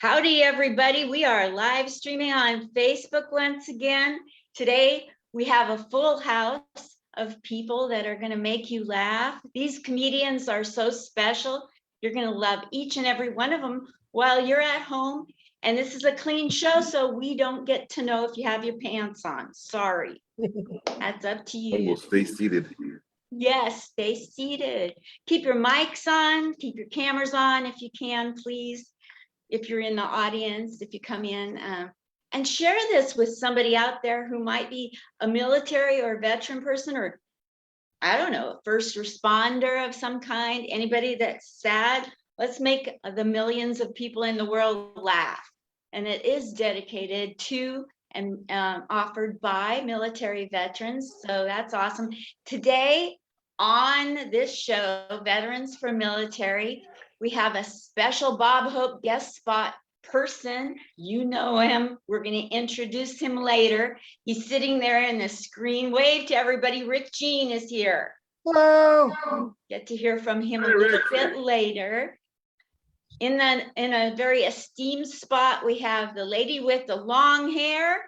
Howdy, everybody. We are live streaming on Facebook once again. Today, we have a full house of people that are going to make you laugh. These comedians are so special. You're going to love each and every one of them while you're at home. And this is a clean show, so we don't get to know if you have your pants on. Sorry. That's up to you. We'll stay seated. Yes, stay seated. Keep your mics on, keep your cameras on if you can, please. If you're in the audience, if you come in, and share this with somebody out there who might be a military or veteran person, or I don't know, a first responder of some kind, anybody that's sad. Let's make the millions of people in the world laugh. And it is dedicated to and offered by military veterans. So that's awesome. Today on this show, Veterans for Military, we have a special Bob Hope guest spot person. You know him. We're going to introduce him later. He's sitting there in the screen. Wave to everybody. Rick Jean is here. Hello. Get to hear from him a little bit later. In a very esteemed spot, we have the lady with the long hair,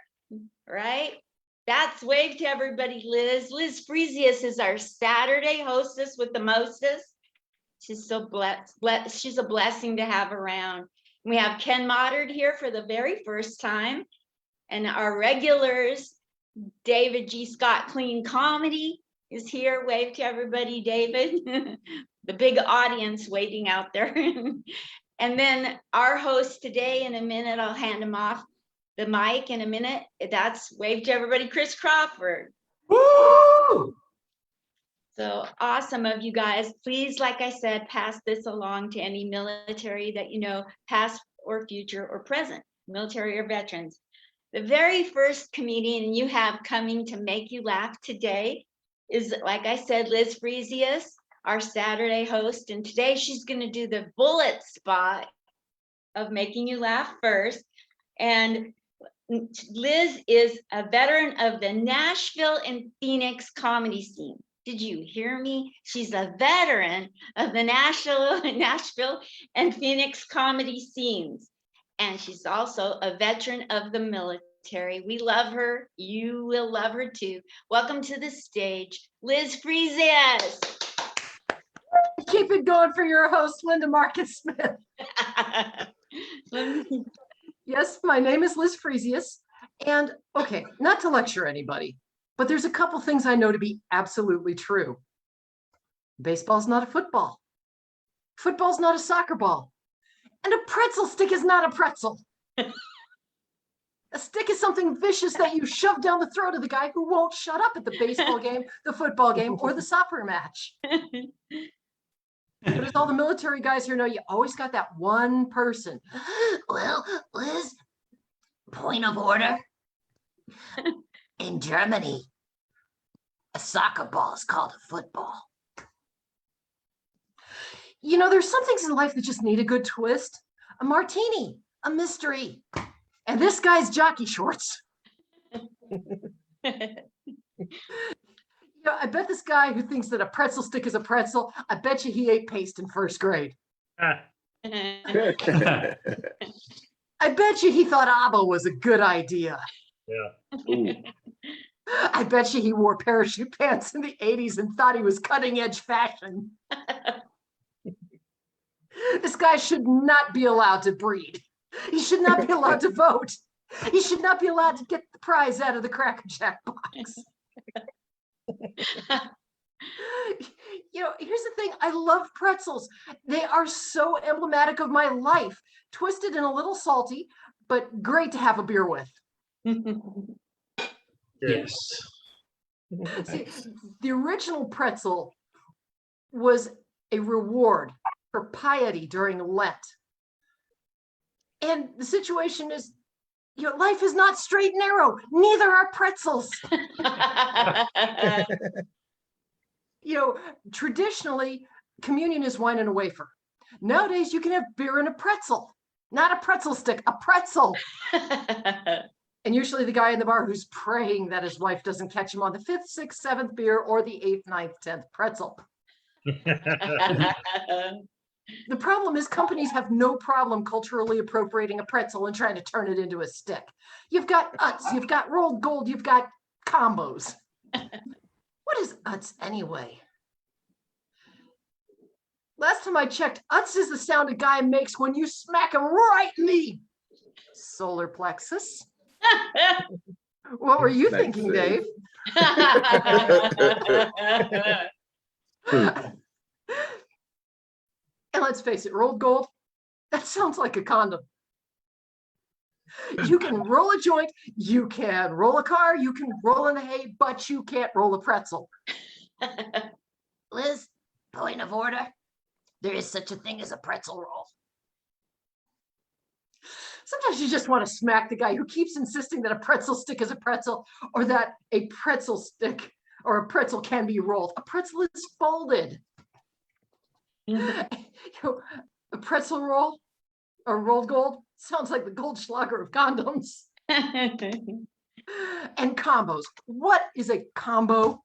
right? That's wave to everybody, Liz. Liz Fresius is our Saturday hostess with the mostest. She's so blessed. She's a blessing to have around. We have Ken Moddard here for the very first time. And our regulars, David G. Scott Clean Comedy is here. Wave to everybody, David. The big audience waiting out there. And then our host today, in a minute, I'll hand him off the mic in a minute. That's wave to everybody, Chris Crawford. Woo! So awesome of you guys. Please, like I said, pass this along to any military that you know, past or future or present, military or veterans. The very first comedian you have coming to make you laugh today is, like I said, Liz Fresius, our Saturday host. And today she's going to do the bullet spot of making you laugh first. And Liz is a veteran of the Nashville and Phoenix comedy scene. Did you hear me? She's a veteran of the Nashville and Phoenix comedy scenes. And she's also a veteran of the military. We love her. You will love her too. Welcome to the stage, Liz Fresius. Keep it going for your host, Linda Marcus Smith. Yes, my name is Liz Fresius. And okay, not to lecture anybody, but there's a couple things I know to be absolutely true. Baseball's not a football. Football's not a soccer ball. And a pretzel stick is not a pretzel. A stick is something vicious that you shove down the throat of the guy who won't shut up at the baseball game, the football game, or the soccer match. But as all the military guys here know, you always got that one person. Well, Liz, point of order. In Germany, a soccer ball is called a football. You know, there's some things in life that just need a good twist. A martini, a mystery, and this guy's jockey shorts. I bet this guy who thinks that a pretzel stick is a pretzel, I bet you he ate paste in first grade. I bet you he thought ABBA was a good idea. Yeah. I bet you he wore parachute pants in the 80s and thought he was cutting edge fashion. This guy should not be allowed to breed. He should not be allowed to vote. He should not be allowed to get the prize out of the Cracker Jack box. You know, here's the thing. I love pretzels. They are so emblematic of my life. Twisted and a little salty, but great to have a beer with. Yes. See, the original pretzel was a reward for piety during Lent. And the situation is, you know, life is not straight and narrow. Neither are pretzels. You know, traditionally, communion is wine and a wafer. Nowadays, you can have beer and a pretzel. Not a pretzel stick, a pretzel. And usually the guy in the bar who's praying that his wife doesn't catch him on the 5th, 6th, 7th beer or the 8th, 9th, 10th pretzel. The problem is companies have no problem culturally appropriating a pretzel and trying to turn it into a stick. You've got Utz, you've got rolled gold, you've got combos. What is Utz anyway? Last time I checked, Utz is the sound a guy makes when you smack him right in the solar plexus. What were you thinking, Dave? And let's face it, rolled gold, that sounds like a condom. You can roll a joint, you can roll a car, you can roll in the hay, but you can't roll a pretzel. Liz, point of order. There is such a thing as a pretzel roll. Sometimes you just want to smack the guy who keeps insisting that a pretzel stick is a pretzel, or that a pretzel stick or a pretzel can be rolled. A pretzel is folded. You know, a pretzel roll or rolled gold sounds like the Goldschlager of condoms. And combos. What is a combo?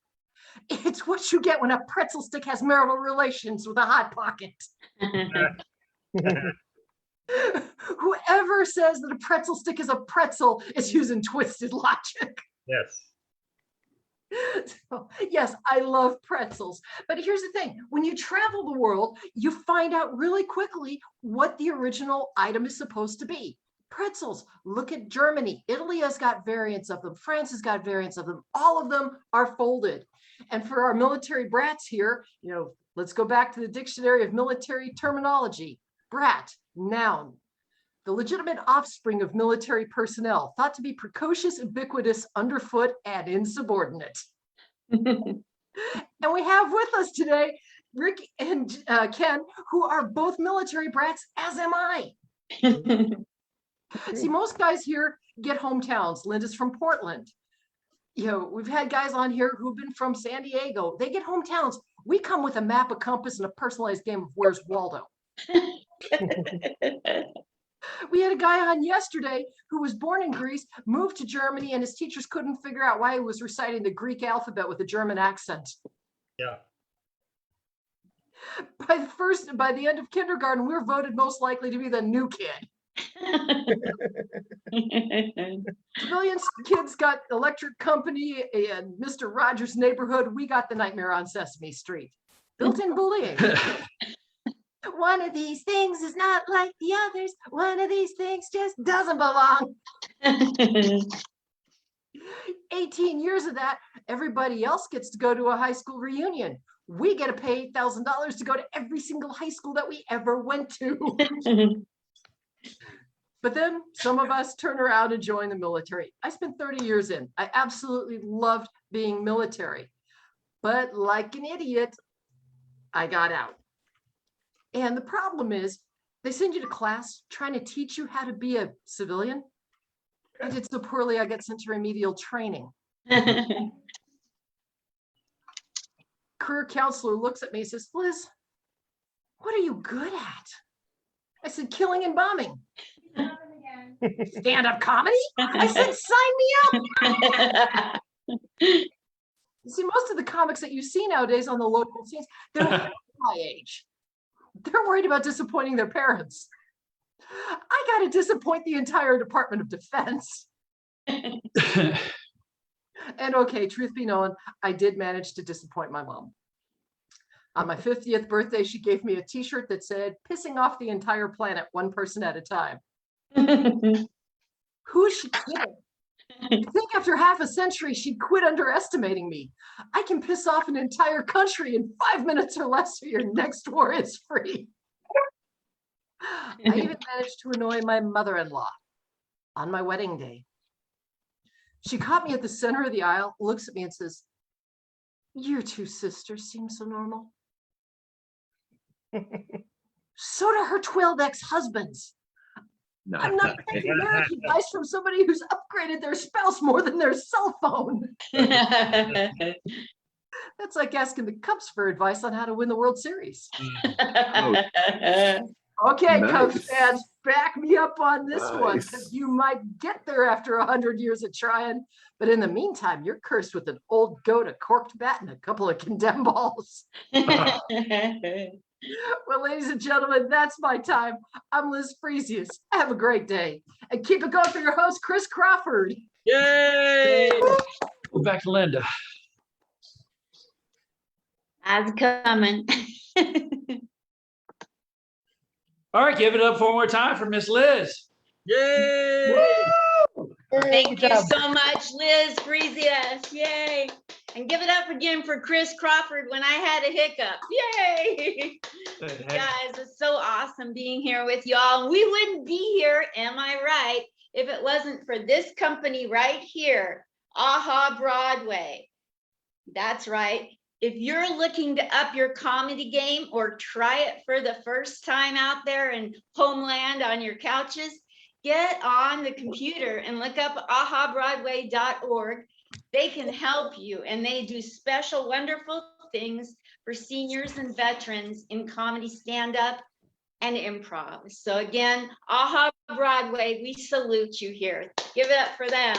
It's what you get when a pretzel stick has marital relations with a hot pocket. Whoever says that a pretzel stick is a pretzel is using twisted logic. Yes. So, yes, I love pretzels. But here's the thing. When you travel the world, you find out really quickly what the original item is supposed to be. Pretzels. Look at Germany. Italy has got variants of them. France has got variants of them. All of them are folded. And for our military brats here, you know, let's go back to the dictionary of military terminology. Brat, noun. The legitimate offspring of military personnel, thought to be precocious, ubiquitous, underfoot, and insubordinate. And we have with us today Rick and Ken, who are both military brats, as am I. See, most guys here get hometowns. Linda's from Portland. You know, we've had guys on here who've been from San Diego. They get hometowns. We come with a map, a compass, and a personalized game of Where's Waldo. We had a guy on yesterday who was born in Greece, moved to Germany, and his teachers couldn't figure out why he was reciting the Greek alphabet with a German accent. Yeah. By the end of kindergarten, we were voted most likely to be the new kid. Civilian kids got Electric Company and Mr. Rogers' Neighborhood. We got the Nightmare on Sesame Street. Built-in bullying. One of these things is not like the others. One of these things just doesn't belong. 18 years of that, everybody else gets to go to a high school reunion. We get to pay $8,000 to go to every single high school that we ever went to. But then some of us turn around and join the military. I spent 30 years in. I absolutely loved being military. But like an idiot, I got out. And the problem is, they send you to class trying to teach you how to be a civilian. I did so poorly, I got sent to remedial training. Career counselor looks at me and says, Liz, what are you good at? I said, killing and bombing. Stand-up comedy? I said, sign me up. You see, most of the comics that you see nowadays on the local scenes, they're my age. They're worried about disappointing their parents. I got to disappoint the entire Department of Defense. And okay, truth be known, I did manage to disappoint my mom. On my 50th birthday, she gave me a t-shirt that said, pissing off the entire planet, one person at a time. Who is she kidding? I think after half a century, she'd quit underestimating me. I can piss off an entire country in 5 minutes or less, so your next war is free. I even managed to annoy my mother-in-law on my wedding day. She caught me at the center of the aisle, looks at me and says, your two sisters seem so normal. So do her 12 ex-husbands. No. I'm not taking marriage advice from somebody who's upgraded their spouse more than their cell phone. That's like asking the Cubs for advice on how to win the World Series. Oh, Okay, nice. Cubs fans, back me up on this one, because Nice. you might get there after 100 years of trying. But in the meantime, you're cursed with an old goat, a corked bat, and a couple of condemned balls. Well, ladies and gentlemen, that's my time. I'm Liz Fresius. Have a great day. And keep it going for your host, Chris Crawford. Yay! Go back to Linda. That's coming. All right, give it up one more time for Miss Liz. Yay! Thank you so much, Liz Fresius. Yay. And give it up again for Chris Crawford when I had a hiccup. Yay. Guys, it's so awesome being here with y'all. We wouldn't be here, am I right, if it wasn't for this company right here, Aha Broadway. That's right. If you're looking to up your comedy game or try it for the first time out there in Homeland on your couches, get on the computer and look up ahabroadway.org. They can help you, and they do special, wonderful things for seniors and veterans in comedy stand-up and improv. So again, Aha Broadway, we salute you here. Give it up for them.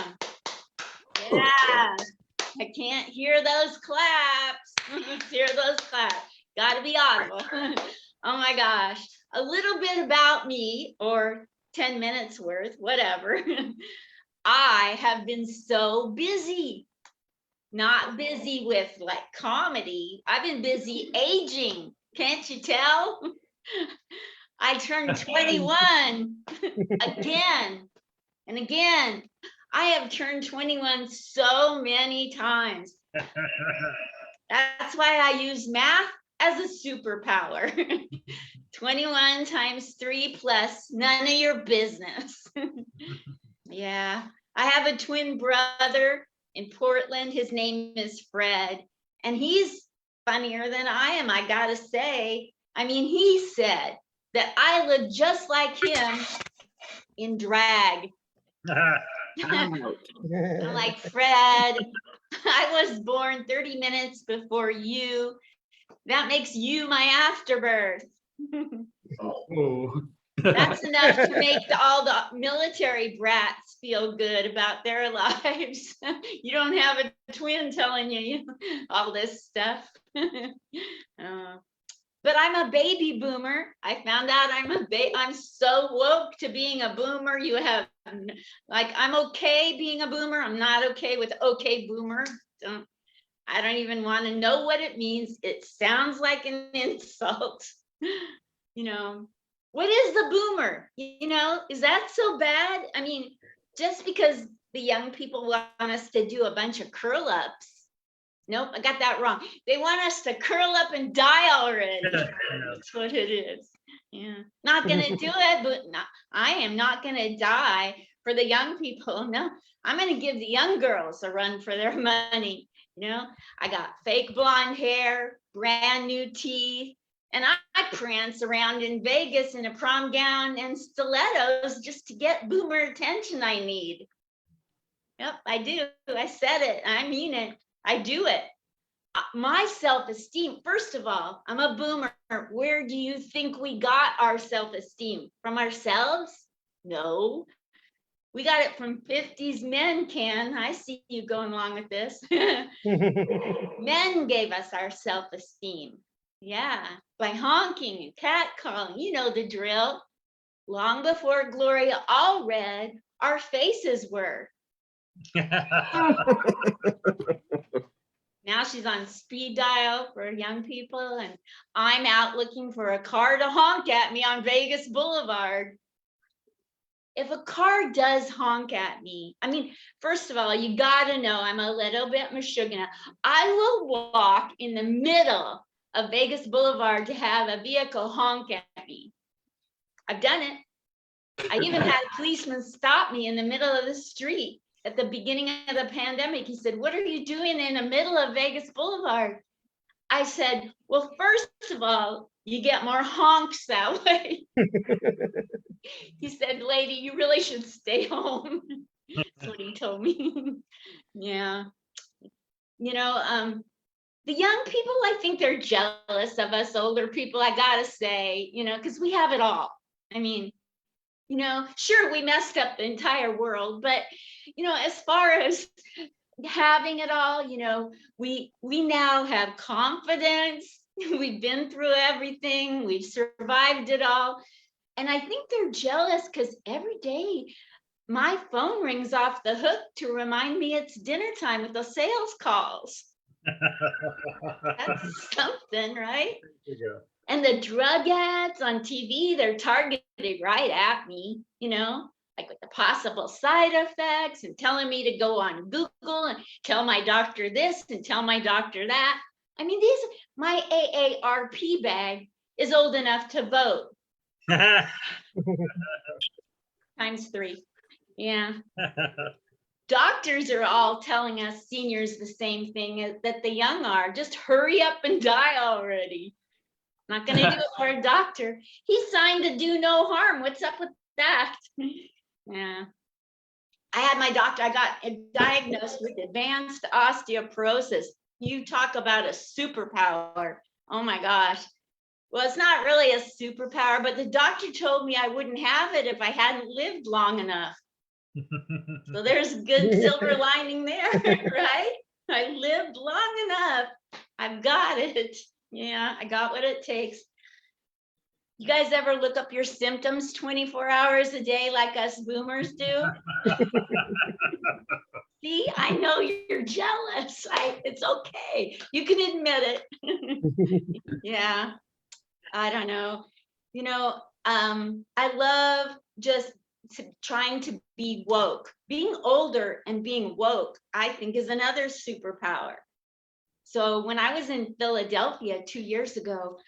Yeah, I can't hear those claps. Let's hear those claps. Gotta be audible. Oh my gosh. A little bit about me, or 10 minutes worth, whatever. I have been so busy. Not busy with like comedy. I've been busy aging. Can't you tell? I turned 21 again and again. I have turned 21 so many times. That's why I use math as a superpower. 21 times 3 plus none of your business. Yeah, I have a twin brother in Portland. His name is Fred, and he's funnier than I am, I gotta say. I mean, he said that I look just like him in drag. I'm like, Fred, I was born 30 minutes before you. That makes you my afterbirth. Oh. That's enough to make all the military brats feel good about their lives. You don't have a twin telling you all this stuff. But I'm a baby boomer. I found out I'm so woke to being a boomer. You have, like, I'm okay being a boomer. I'm not okay with okay boomer. I don't even want to know what it means. It sounds like an insult. You know, what is the boomer? You know, is that so bad? I mean, just because the young people want us to do a bunch of curl ups. Nope, I got that wrong. They want us to curl up and die already. That's what it is. Yeah, not gonna do it, but I am not gonna die for the young people. No, I'm gonna give the young girls a run for their money. You know, I got fake blonde hair, brand new teeth, and I prance around in Vegas in a prom gown and stilettos just to get boomer attention I need. Yep, I do. I said it. I mean it. I do it. My self-esteem, first of all, I'm a boomer. Where do you think we got our self-esteem? From ourselves? No. We got it from 50s men, Ken. I see you going along with this. Men gave us our self-esteem. Yeah, by honking and catcalling, you know the drill. Long before Gloria Allred, our faces were. Now she's on speed dial for young people, and I'm out looking for a car to honk at me on Vegas Boulevard. If a car does honk at me, I mean, first of all, you gotta know I'm a little bit mashugana. I will walk in the middle of Vegas Boulevard to have a vehicle honk at me. I've done it. I even had a policeman stop me in the middle of the street at the beginning of the pandemic. He said, "What are you doing in the middle of Vegas Boulevard?" I said, "Well, first of all, you get more honks that way." He said, "Lady, you really should stay home." That's what he told me. Yeah. You know, the young people, I think they're jealous of us older people, I gotta say, you know, because we have it all. I mean, you know, sure, we messed up the entire world, but, you know, as far as having it all, you know, we now have confidence. We've been through everything. We've survived it all. And I think they're jealous because every day my phone rings off the hook to remind me it's dinner time with the sales calls. That's something, right? And the drug ads on TV, they're targeted right at me, like with the possible side effects and telling me to go on Google and tell my doctor this and tell my doctor that. I mean, my AARP bag is old enough to vote ×3. Yeah. Doctors are all telling us seniors the same thing that the young are. Just hurry up and die already. Not going to do it for a doctor. He signed to do no harm. What's up with that? Yeah. I had my doctor, I got diagnosed with advanced osteoporosis. You talk about a superpower. Oh my gosh. Well, it's not really a superpower, but the doctor told me I wouldn't have it if I hadn't lived long enough. So there's a good silver lining there, right? I lived long enough. I've got it. Yeah, I got what it takes. You guys ever look up your symptoms 24 hours a day like us boomers do? See, I know you're jealous. It's okay. You can admit it. Yeah, I don't know. I love just trying to be woke. Being older and being woke, I think, is another superpower. So when I was in Philadelphia 2 years ago,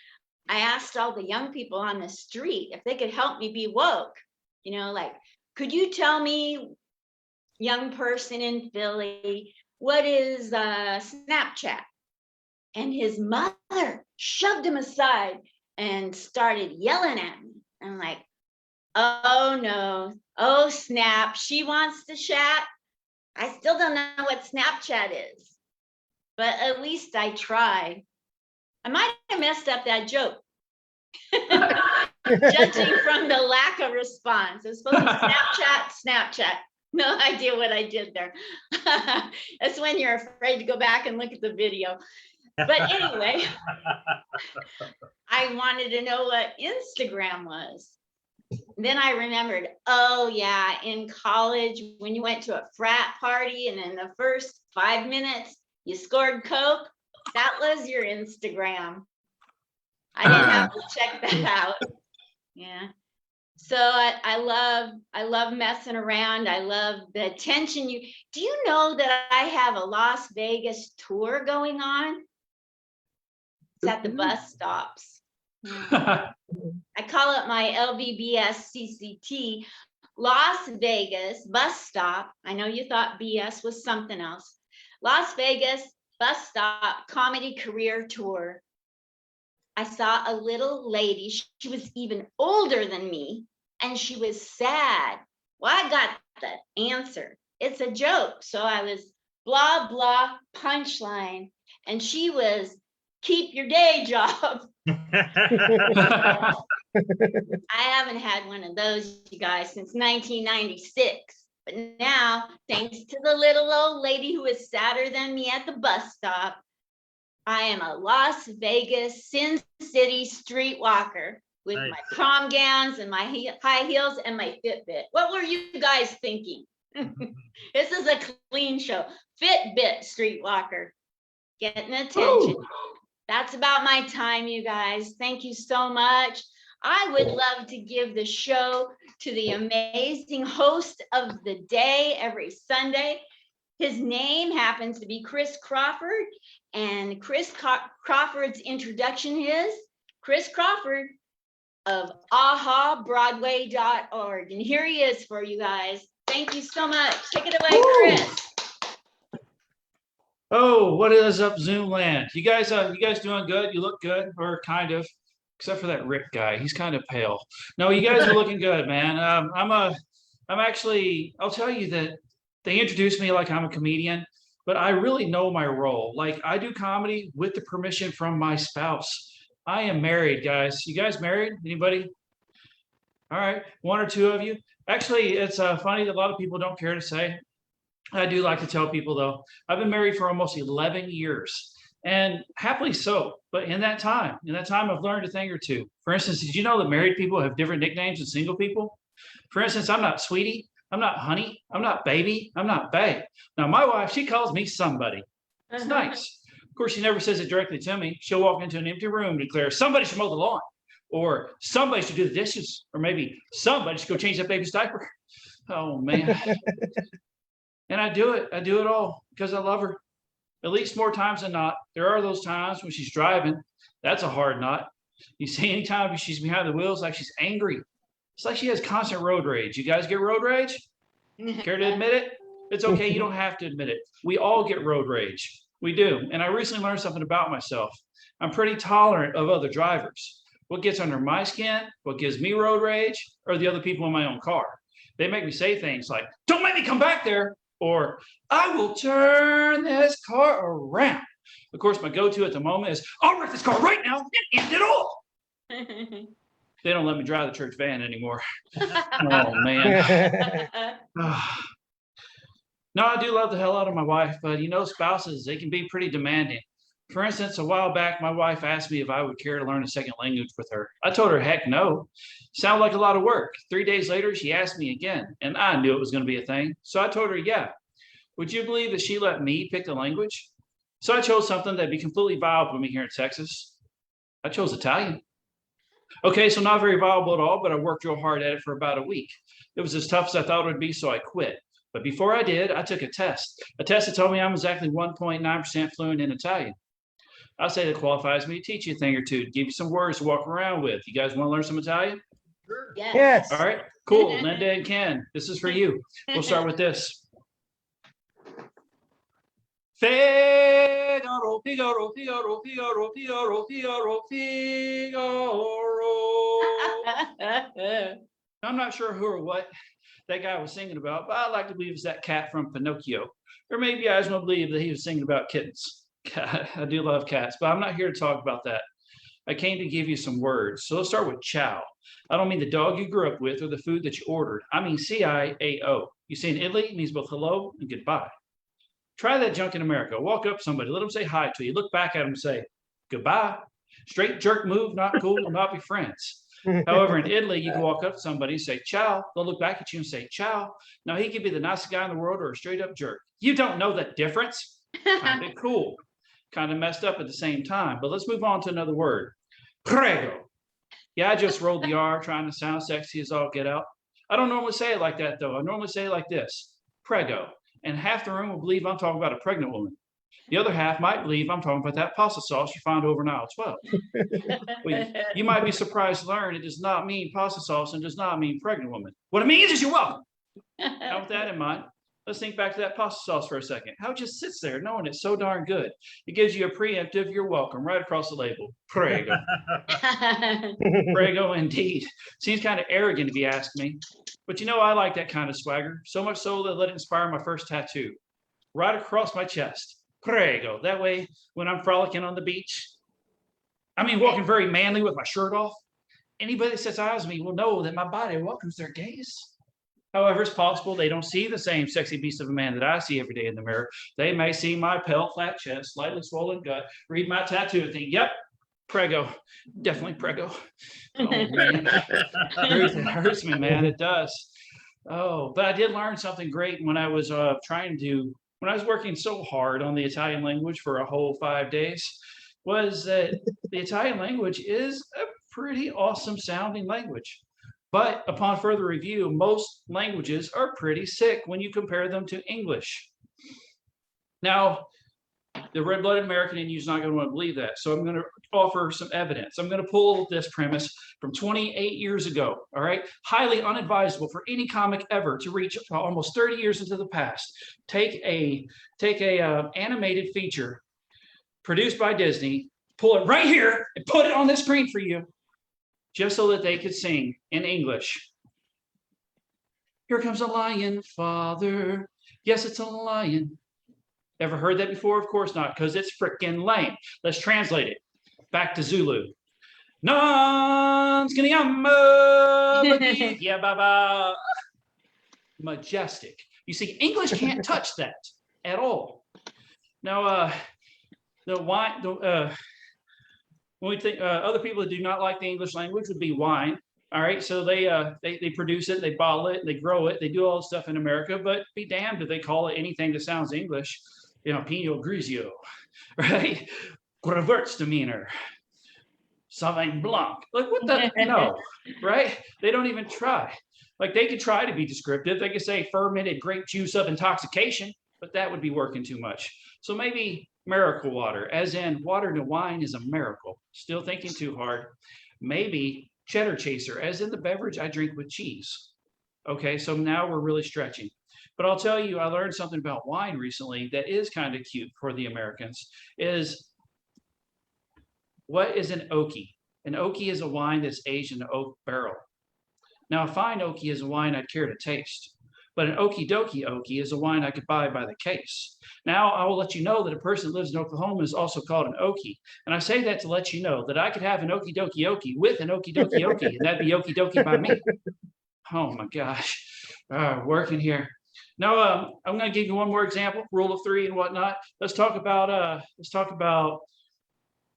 I asked all the young people on the street if they could help me be woke. Like, could you tell me, young person in Philly, what is Snapchat? And his mother shoved him aside and started yelling at me. I'm like, oh no, oh snap, she wants to chat. I still don't know what Snapchat is, but at least I tried. I might have messed up that joke. Judging from the lack of response. It's supposed to be Snapchat. No idea what I did there. That's when you're afraid to go back and look at the video. But anyway, I wanted to know what Instagram was. Then I remembered, oh yeah, in college, when you went to a frat party and in the first 5 minutes, you scored Coke, that was your Instagram. I didn't have to check that out. Yeah. So I love messing around. I love the attention. Do you know that I have a Las Vegas tour going on? It's at the bus stops. Yeah. I call it my LVBS CCT, Las Vegas bus stop. I know you thought BS was something else. Las Vegas bus stop comedy career tour. I saw a little lady. She was even older than me, and she was sad. Well, I got the answer. It's a joke. So I was blah, blah, punchline. And she was, keep your day job. I haven't had one of those, you guys, since 1996. But now, thanks to the little old lady who is sadder than me at the bus stop, I am a Las Vegas Sin City streetwalker with my prom gowns and my high heels and my Fitbit. What were you guys thinking? This is a clean show. Fitbit streetwalker, getting attention. That's about my time, you guys. Thank you so much. I would love to give the show to the amazing host of the day every Sunday. His name happens to be Chris Crawford, and Chris Crawford's introduction is Chris Crawford of ahabroadway.org. And here he is for you guys. Thank you so much. Take it away, Chris. Oh, what is up, Zoom land? You guys doing good? You look good, or kind of, except for that Rick guy. He's kind of pale. No, you guys are looking good, man. I'm actually, I'll tell you that they introduced me like I'm a comedian, but I really know my role. Like, I do comedy with the permission from my spouse. I am married, guys. You guys married? Anybody? All right, one or two of you. Actually, it's funny that a lot of people don't care to say. I do like to tell people, though, I've been married for almost 11 years. And happily so. But in that time, I've learned a thing or two. For instance, did you know that married people have different nicknames than single people? For instance, I'm not sweetie, I'm not honey, I'm not baby, I'm not babe. Now, my wife, she calls me somebody. It's nice. Of course, she never says it directly to me. She'll walk into an empty room and declare, somebody should mow the lawn, or somebody should do the dishes, or maybe somebody should go change that baby's diaper. Oh, man. And I do it all because I love her. At least more times than not. There are those times when she's driving. That's a hard knot. You see, anytime she's behind the wheels, like she's angry. It's like she has constant road rage. You guys get road rage? Care to admit it? It's okay. You don't have to admit it. We all get road rage. We do. And I recently learned something about myself. I'm pretty tolerant of other drivers. What gets under my skin, what gives me road rage, are the other people in my own car. They make me say things like, don't make me come back there, or I will turn this car around. Of course, my go-to at the moment is, I'll wreck this car right now and end it all. They don't let me drive the church van anymore. Oh, man. No, I do love the hell out of my wife, but you know, spouses, they can be pretty demanding. For instance, a while back, my wife asked me if I would care to learn a second language with her. I told her, heck no. Sounded like a lot of work. 3 days later, she asked me again, and I knew it was going to be a thing. So I told her, yeah. Would you believe that she let me pick the language? So I chose something that'd be completely viable for me here in Texas. I chose Italian. Okay, so not very viable at all, but I worked real hard at it for about a week. It was as tough as I thought it would be, so I quit. But before I did, I took a test that told me I'm exactly 1.9% fluent in Italian. I'll say that qualifies me to teach you a thing or two, to give you some words to walk around with. You guys want to learn some Italian? Yes. Yes. All right, cool. Linda and Ken, this is for you. We'll start with this. Figaro, Figaro, Figaro, Figaro, Figaro, Figaro, Figaro. I'm not sure who or what that guy was singing about, but I like to believe it's that cat from Pinocchio. Or maybe I just want to believe that he was singing about kittens. I do love cats, but I'm not here to talk about that. I came to give you some words. So let's start with ciao. I don't mean the dog you grew up with or the food that you ordered. I mean CIAO. You see, in Italy, it means both hello and goodbye. Try that junk in America. Walk up to somebody, let them say hi to you. Look back at them and say goodbye. Straight jerk move, not cool, will not be friends. However, in Italy, you can walk up to somebody and say ciao. They'll look back at you and say ciao. Now, he could be the nicest guy in the world or a straight up jerk. You don't know the difference. Kind of cool. Kind of messed up at the same time. But let's move on to another word. Prego. Yeah, I just rolled the R trying to sound sexy as all get out. I don't normally say it like that, though. I normally say it like this. Prego. And half the room will believe I'm talking about a pregnant woman. The other half might believe I'm talking about that pasta sauce you find over in aisle 12. You might be surprised to learn it does not mean pasta sauce and does not mean pregnant woman. What it means is you're welcome. Now, with that in mind, let's think back to that pasta sauce for a second. How it just sits there knowing it's so darn good. It gives you a preemptive, you're welcome, right across the label. Prego. Prego indeed. Seems kind of arrogant if you ask me. But you know, I like that kind of swagger. So much so that I let it inspire my first tattoo. Right across my chest. Prego. That way, when I'm frolicking on the beach, walking very manly with my shirt off, anybody that sets eyes on me will know that my body welcomes their gaze. However, it's possible they don't see the same sexy beast of a man that I see every day in the mirror. They may see my pale, flat chest, slightly swollen gut, read my tattoo and think, yep, prego, definitely prego. Oh, man. It hurts me, man. It does. Oh, but I did learn something great when I was when I was working so hard on the Italian language for a whole 5 days, was that the Italian language is a pretty awesome sounding language. But upon further review, most languages are pretty sick when you compare them to English. Now, the red-blooded American in you is not going to want to believe that. So I'm going to offer some evidence. I'm going to pull this premise from 28 years ago, all right? Highly unadvisable for any comic ever to reach almost 30 years into the past. Take a animated feature produced by Disney, pull it right here and put it on the screen for you, just so that they could sing in English. Here comes a lion, father. Yes, it's a lion. Ever heard that before? Of course not, because it's freaking lame. Let's translate it back to Zulu. Majestic. You see, English can't touch that at all. Now, the wine, when we think other people that do not like the English language would be wine. All right, so they produce it, they bottle it, they grow it, they do all this stuff in America, but be damned if they call it anything that sounds English. You know, Pinot Grigio, right? Gewürztraminer, Sauvignon Blanc. Like what the no, right? They don't even try. Like they could try to be descriptive. They could say fermented grape juice of intoxication, but that would be working too much. So maybe miracle water, as in water to wine is a miracle. Still thinking too hard. Maybe cheddar chaser, as in the beverage I drink with cheese. Okay, so now we're really stretching. But I'll tell you, I learned something about wine recently that is kind of cute for the Americans, is what is an oakie? An oakie is a wine that's aged in an oak barrel. Now, a fine oakie is a wine I'd care to taste, but an okie dokie oakie is a wine I could buy by the case. Now, I will let you know that a person that lives in Oklahoma is also called an okie. And I say that to let you know that I could have an okie dokie okie with an okie dokie okie, and that'd be okie dokie by me. Oh my gosh, working here. Now, I'm going to give you one more example, rule of three and whatnot. Let's talk about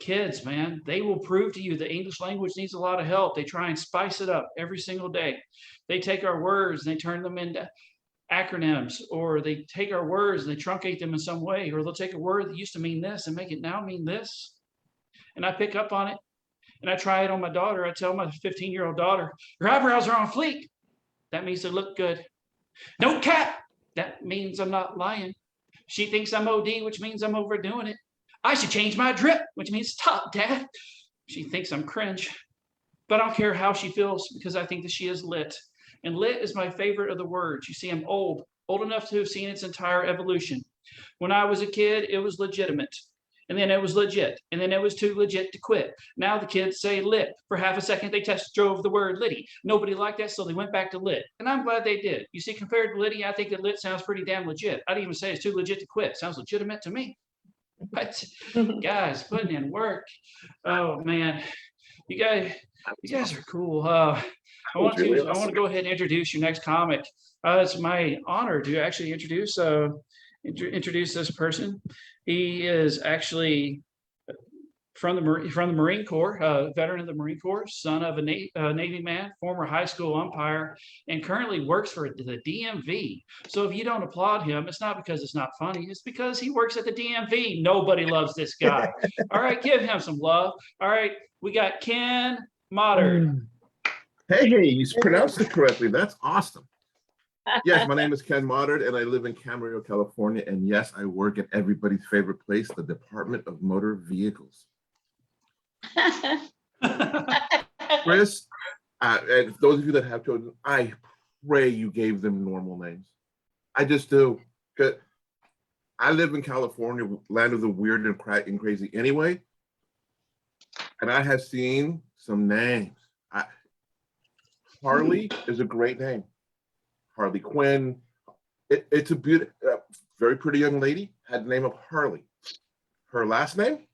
kids, man. They will prove to you the English language needs a lot of help. They try and spice it up every single day. They take our words and they turn them into acronyms, or they take our words and they truncate them in some way, or they'll take a word that used to mean this and make it now mean this. And I pick up on it and I try it on my daughter. I tell my 15-year-old daughter, your eyebrows are on fleek. That means they look good. No cap. That means I'm not lying. She thinks I'm OD, which means I'm overdoing it. I should change my drip, which means stop, Dad. She thinks I'm cringe, but I don't care how she feels because I think that she is lit. And lit is my favorite of the words. You see, I'm old enough to have seen its entire evolution. When I was a kid, it was legitimate. And then it was legit. And then it was too legit to quit. Now the kids say lit. For half a second, they test drove the word litty. Nobody liked that, so they went back to lit. And I'm glad they did. You see, compared to litty, I think that lit sounds pretty damn legit. I'd even say it's too legit to quit. Sounds legitimate to me. But guys, putting in work. Oh man, you guys are cool. I want to go ahead and introduce your next comic. It's my honor to actually introduce this person. He is actually from the Marine Corps, veteran of the Marine Corps, son of a Navy man, former high school umpire, and currently works for the DMV. So if you don't applaud him, it's not because it's not funny. It's because he works at the DMV. Nobody loves this guy. All right, give him some love. All right, we got Ken Moddard. Hey, you pronounced it correctly. That's awesome. Yes, my name is Ken Moddard, and I live in Camarillo, California. And yes, I work at everybody's favorite place, the Department of Motor Vehicles. Chris, and those of you that have children, I pray you gave them normal names. I just do. Because I live in California, land of the weird and crazy anyway. And I have seen some names. Harley is a great name. Harley Quinn. It's a beautiful, very pretty young lady, had the name of Harley. Her last name?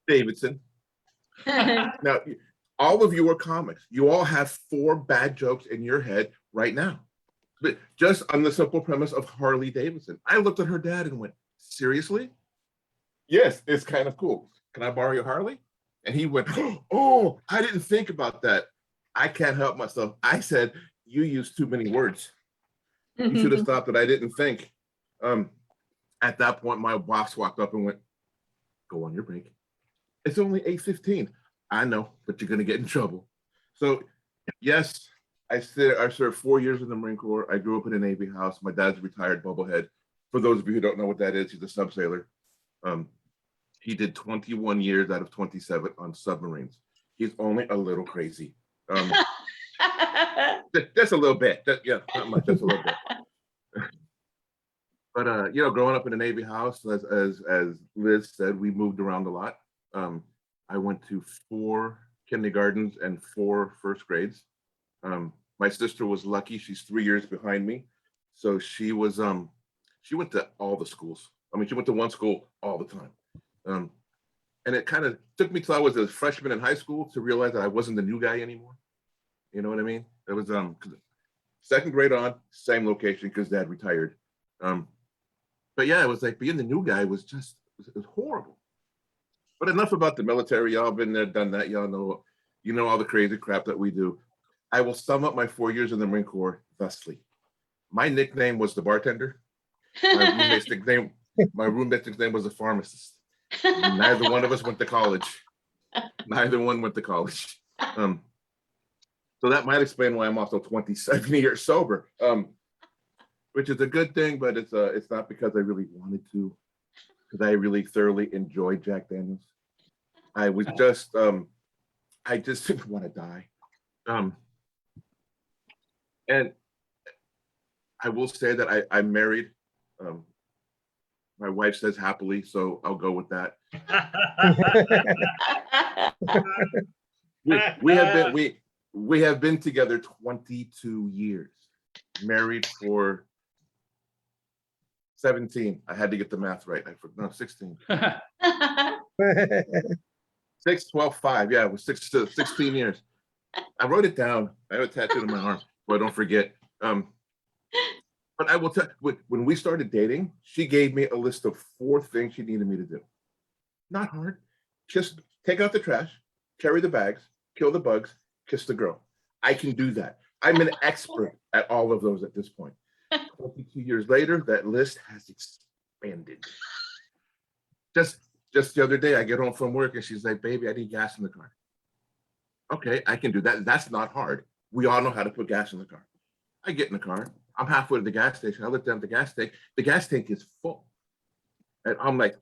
Davidson. Now, all of you are comics. You all have 4 bad jokes in your head right now. But just on the simple premise of Harley Davidson. I looked at her dad and went, seriously? Yes, it's kind of cool. Can I borrow your Harley? And he went, oh, I didn't think about that. I can't help myself. I said, you used too many words. You should have stopped it. I didn't think. At that point, my boss walked up and went, go on your break. It's only 8:15. I know, but you're going to get in trouble. So, yes, I served 4 years in the Marine Corps. I grew up in a Navy house. My dad's a retired bubblehead. For those of you who don't know what that is, he's a subsailor. He did 21 years out of 27 on submarines. He's only a little crazy. Just a little bit. Yeah, not much. Just a little bit. But growing up in a Navy house, as Liz said, we moved around a lot. I went to 4 kindergartens and 4 first grades. My sister was lucky; she's 3 years behind me, so she went to all the schools. I mean, she went to one school all the time. And it kind of took me till I was a freshman in high school to realize that I wasn't the new guy anymore. You know what I mean? It was second grade on, same location because Dad retired. But yeah, it was like being the new guy was just It was horrible. But enough about the military. Y'all been there, done that. Y'all know, you know all the crazy crap that we do. I will sum up my 4 years in the Marine Corps thusly. My nickname was the bartender. My roommate's nickname was the pharmacist. Neither one of us went to college. Neither one went to college. So that might explain why I'm also 27 years sober, which is a good thing, but it's not because I really wanted to, because I really thoroughly enjoyed Jack Daniels. I was just, I just didn't want to die. And I will say that I'm married. My wife says happily, so I'll go with that. We have been together 22 years, married for 17. I had to get the math right. 16. 6, 12, 5. Yeah, it was 16 years. I wrote it down. I have it tattooed on my arm, so I don't forget. But I will tell you, when we started dating, she gave me a list of 4 things she needed me to do. Not hard. Just take out the trash, carry the bags, kill the bugs, kiss the girl. I can do that. I'm an expert at all of those at this point. 22 years later, that list has expanded. Just the other day, I get home from work and she's like, baby, I need gas in the car. Okay, I can do that. That's not hard. We all know how to put gas in the car. I get in the car. I'm halfway to the gas station. I look down at the gas tank. The gas tank is full. And I'm like,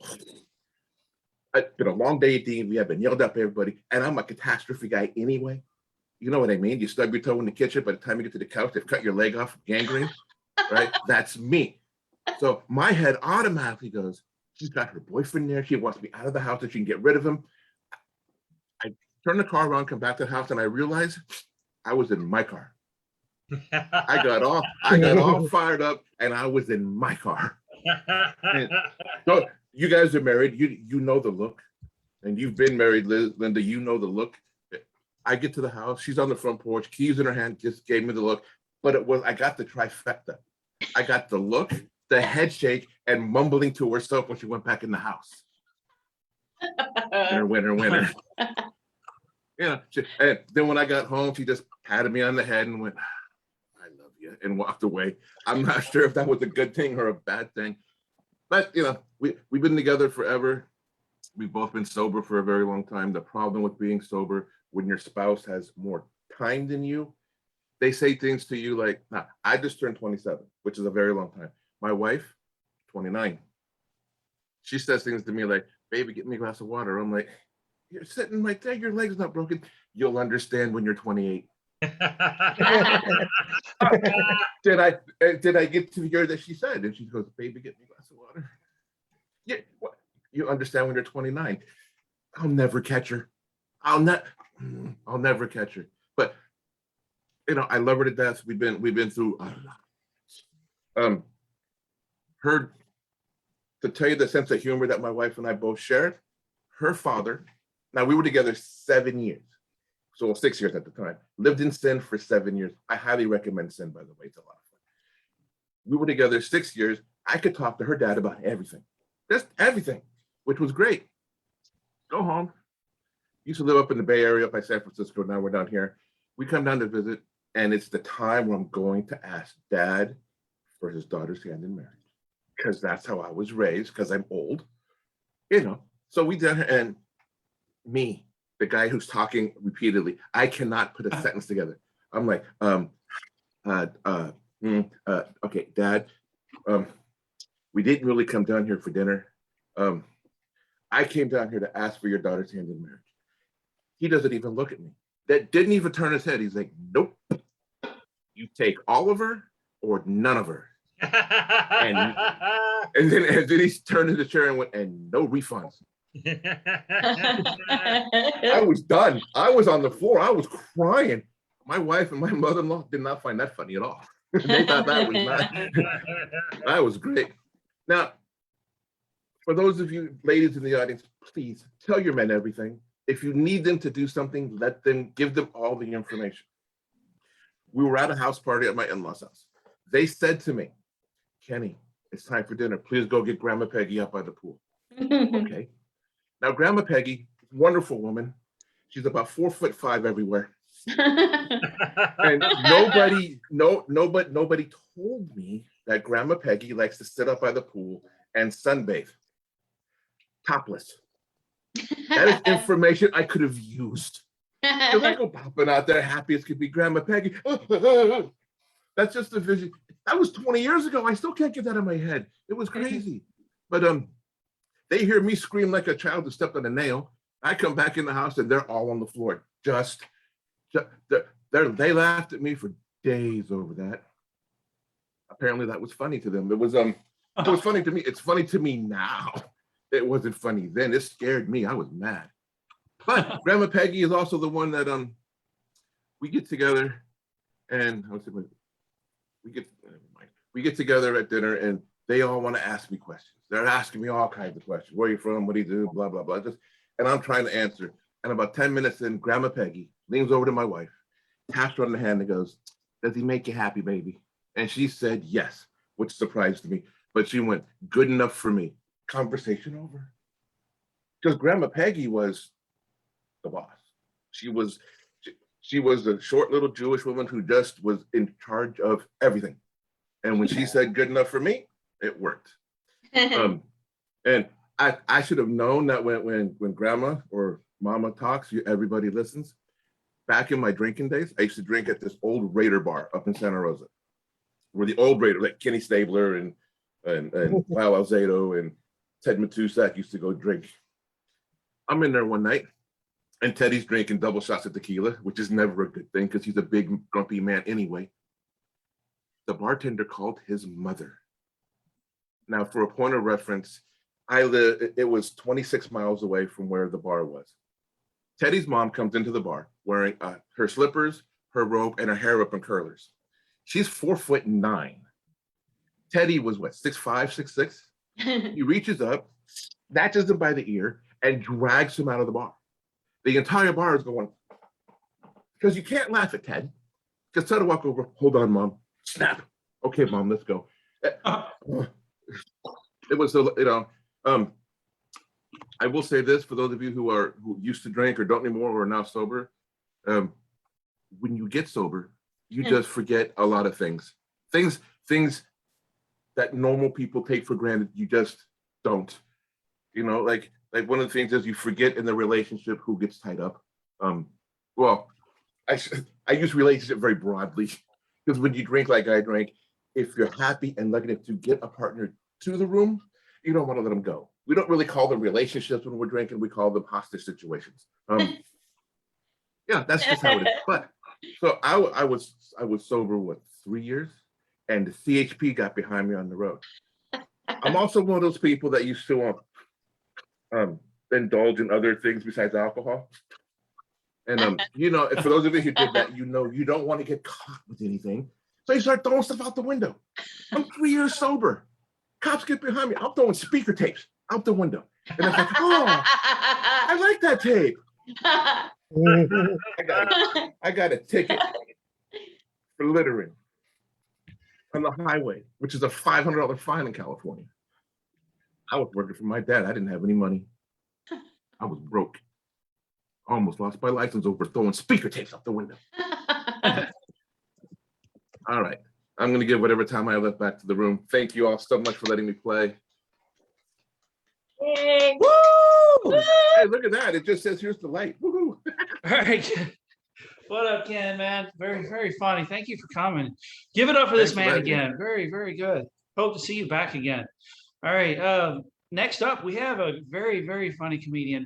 it's been a long day, Dean. We have been yelled up, everybody. And I'm a catastrophe guy anyway. You know what I mean? You stub your toe in the kitchen. By the time you get to the couch, they've cut your leg off, gangrene, right? That's me. So my head automatically goes, she's got her boyfriend there. She wants me out of the house so she can get rid of him. I turn the car around, come back to the house, and I realize I was in my car. I got all fired up, and I was in my car. And so you guys are married. You know the look, and you've been married, Linda. You know the look. I get to the house. She's on the front porch, keys in her hand. Just gave me the look, but I got the trifecta. I got the look, the head shake, and mumbling to herself when she went back in the house. Winner. Yeah. And then when I got home, she just patted me on the head and went, I love you, and walked away. I'm not sure if that was a good thing or a bad thing, but we've been together forever. We've both been sober for a very long time. The problem with being sober, when your spouse has more time than you, they say things to you like, nah, I just turned 27, which is a very long time. My wife, 29. She says things to me like, baby, get me a glass of water. I'm like, you're sitting right there, your leg's not broken. You'll understand when you're 28. Did I get to hear that she said? And she goes, baby, get me a glass of water. Yeah, what? You understand when you're 29. I'll never catch her. I'll never catch her. But I love her to death. We've been through a lot. Her, to tell you the sense of humor that my wife and I both shared, her father, now we were together 7 years. So 6 years at the time. Lived in sin for 7 years. I highly recommend Sin, by the way. It's a lot of fun. We were together 6 years. I could talk to her dad about everything. Just everything, which was great. Go home. Used to live up in the Bay Area, up by San Francisco. Now we're down here. We come down to visit, and it's the time where I'm going to ask Dad for his daughter's hand in marriage. Because that's how I was raised, because I'm old. So we did, and me, the guy who's talking repeatedly, I cannot put a sentence together. I'm like, okay, Dad, we didn't really come down here for dinner. I came down here to ask for your daughter's hand in marriage. He doesn't even look at me. That didn't even turn his head. He's like, nope. You take all of her or none of her. And then he turned to the chair and went, and no refunds. I was done. I was on the floor. I was crying. My wife and my mother-in-law did not find that funny at all. They thought that was that was great. Now, for those of you ladies in the audience, please tell your men everything. If you need them to do something, give them all the information. We were at a house party at my in-laws' house. They said to me, Kenny, it's time for dinner. Please go get Grandma Peggy up by the pool. Okay. Now, Grandma Peggy, wonderful woman. She's about 4'5" everywhere. And nobody told me that Grandma Peggy likes to sit up by the pool and sunbathe, topless. That is information I could have used. Because I go popping out there happy as could be, Grandma Peggy. That's just a vision. That was 20 years ago. I still can't get that in my head. It was crazy. But they hear me scream like a child who stepped on a nail. I come back in the house and they're all on the floor. They laughed at me for days over that. Apparently that was funny to them. It was funny to me. It's funny to me now. It wasn't funny then. It scared me. I was mad. But Grandma Peggy is also the one that we get together and we get together at dinner and they all want to ask me questions. They're asking me all kinds of questions. Where are you from? What do you do? Blah, blah, blah. And I'm trying to answer. And about 10 minutes in, Grandma Peggy leans over to my wife, taps her on the hand and goes, "Does he make you happy, baby?" And she said yes, which surprised me. But she went, "Good enough for me." Conversation over. Because Grandma Peggy was the boss. She was a short little Jewish woman who just was in charge of everything. And when she said good enough for me, it worked. And I should have known that when Grandma or Mama talks, everybody listens. Back in my drinking days, I used to drink at this old Raider bar up in Santa Rosa, where the old Raider, like Kenny Stabler and Lyle Alzado and Ted Matusak used to go drink. I'm in there one night, and Teddy's drinking double shots of tequila, which is never a good thing because he's a big, grumpy man anyway. The bartender called his mother. Now, for a point of reference, it was 26 miles away from where the bar was. Teddy's mom comes into the bar wearing her slippers, her robe, and her hair up in curlers. She's 4'9". Teddy was what, 6'5", 6'6"? He reaches up, snatches him by the ear, and drags him out of the bar. The entire bar is going, because you can't laugh at Ted. Because Ted will walk over, "Hold on, Mom." Snap. "Okay, Mom, let's go." It was, I will say this for those of you who used to drink or don't anymore or are now sober. When you get sober, you just forget a lot of things. Things that normal people take for granted, you just don't. Like one of the things is you forget in the relationship who gets tied up. Well, I use relationship very broadly because when you drink like I drank, if you're happy and lucky enough to get a partner to the room, you don't want to let them go. We don't really call them relationships when we're drinking. We call them hostage situations. Yeah, that's just how it is. But so I was sober, 3 years, and the CHP got behind me on the road. I'm also one of those people that used to indulge in other things besides alcohol. And for those of you who did that, you don't want to get caught with anything. So you start throwing stuff out the window. I'm 3 years sober. Cops get behind me. I'm throwing speaker tapes out the window. And it's like, "Oh, I like that tape." I got a ticket for littering on the highway, which is a $500 fine in California. I was working for my dad. I didn't have any money. I was broke. I almost lost my license over throwing speaker tapes out the window. All right. I'm going to give whatever time I left back to the room. Thank you all so much for letting me play. Yay. Woo! Hey, look at that. It just says, "Here's the light." Woohoo. All right. What up, Ken, man? Very, very funny. Thank you for coming. Give it up for this Thanks for man having me. again. Very, very good. Hope to see you back again. All right. Next up, we have a very, very funny comedian.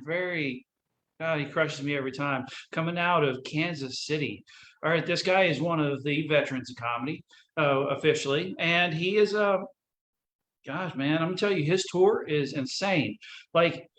God, he crushes me every time. Coming out of Kansas City. All right, this guy is one of the veterans of comedy, officially, and he is gosh, man, I'm gonna tell you, his tour is insane. Like,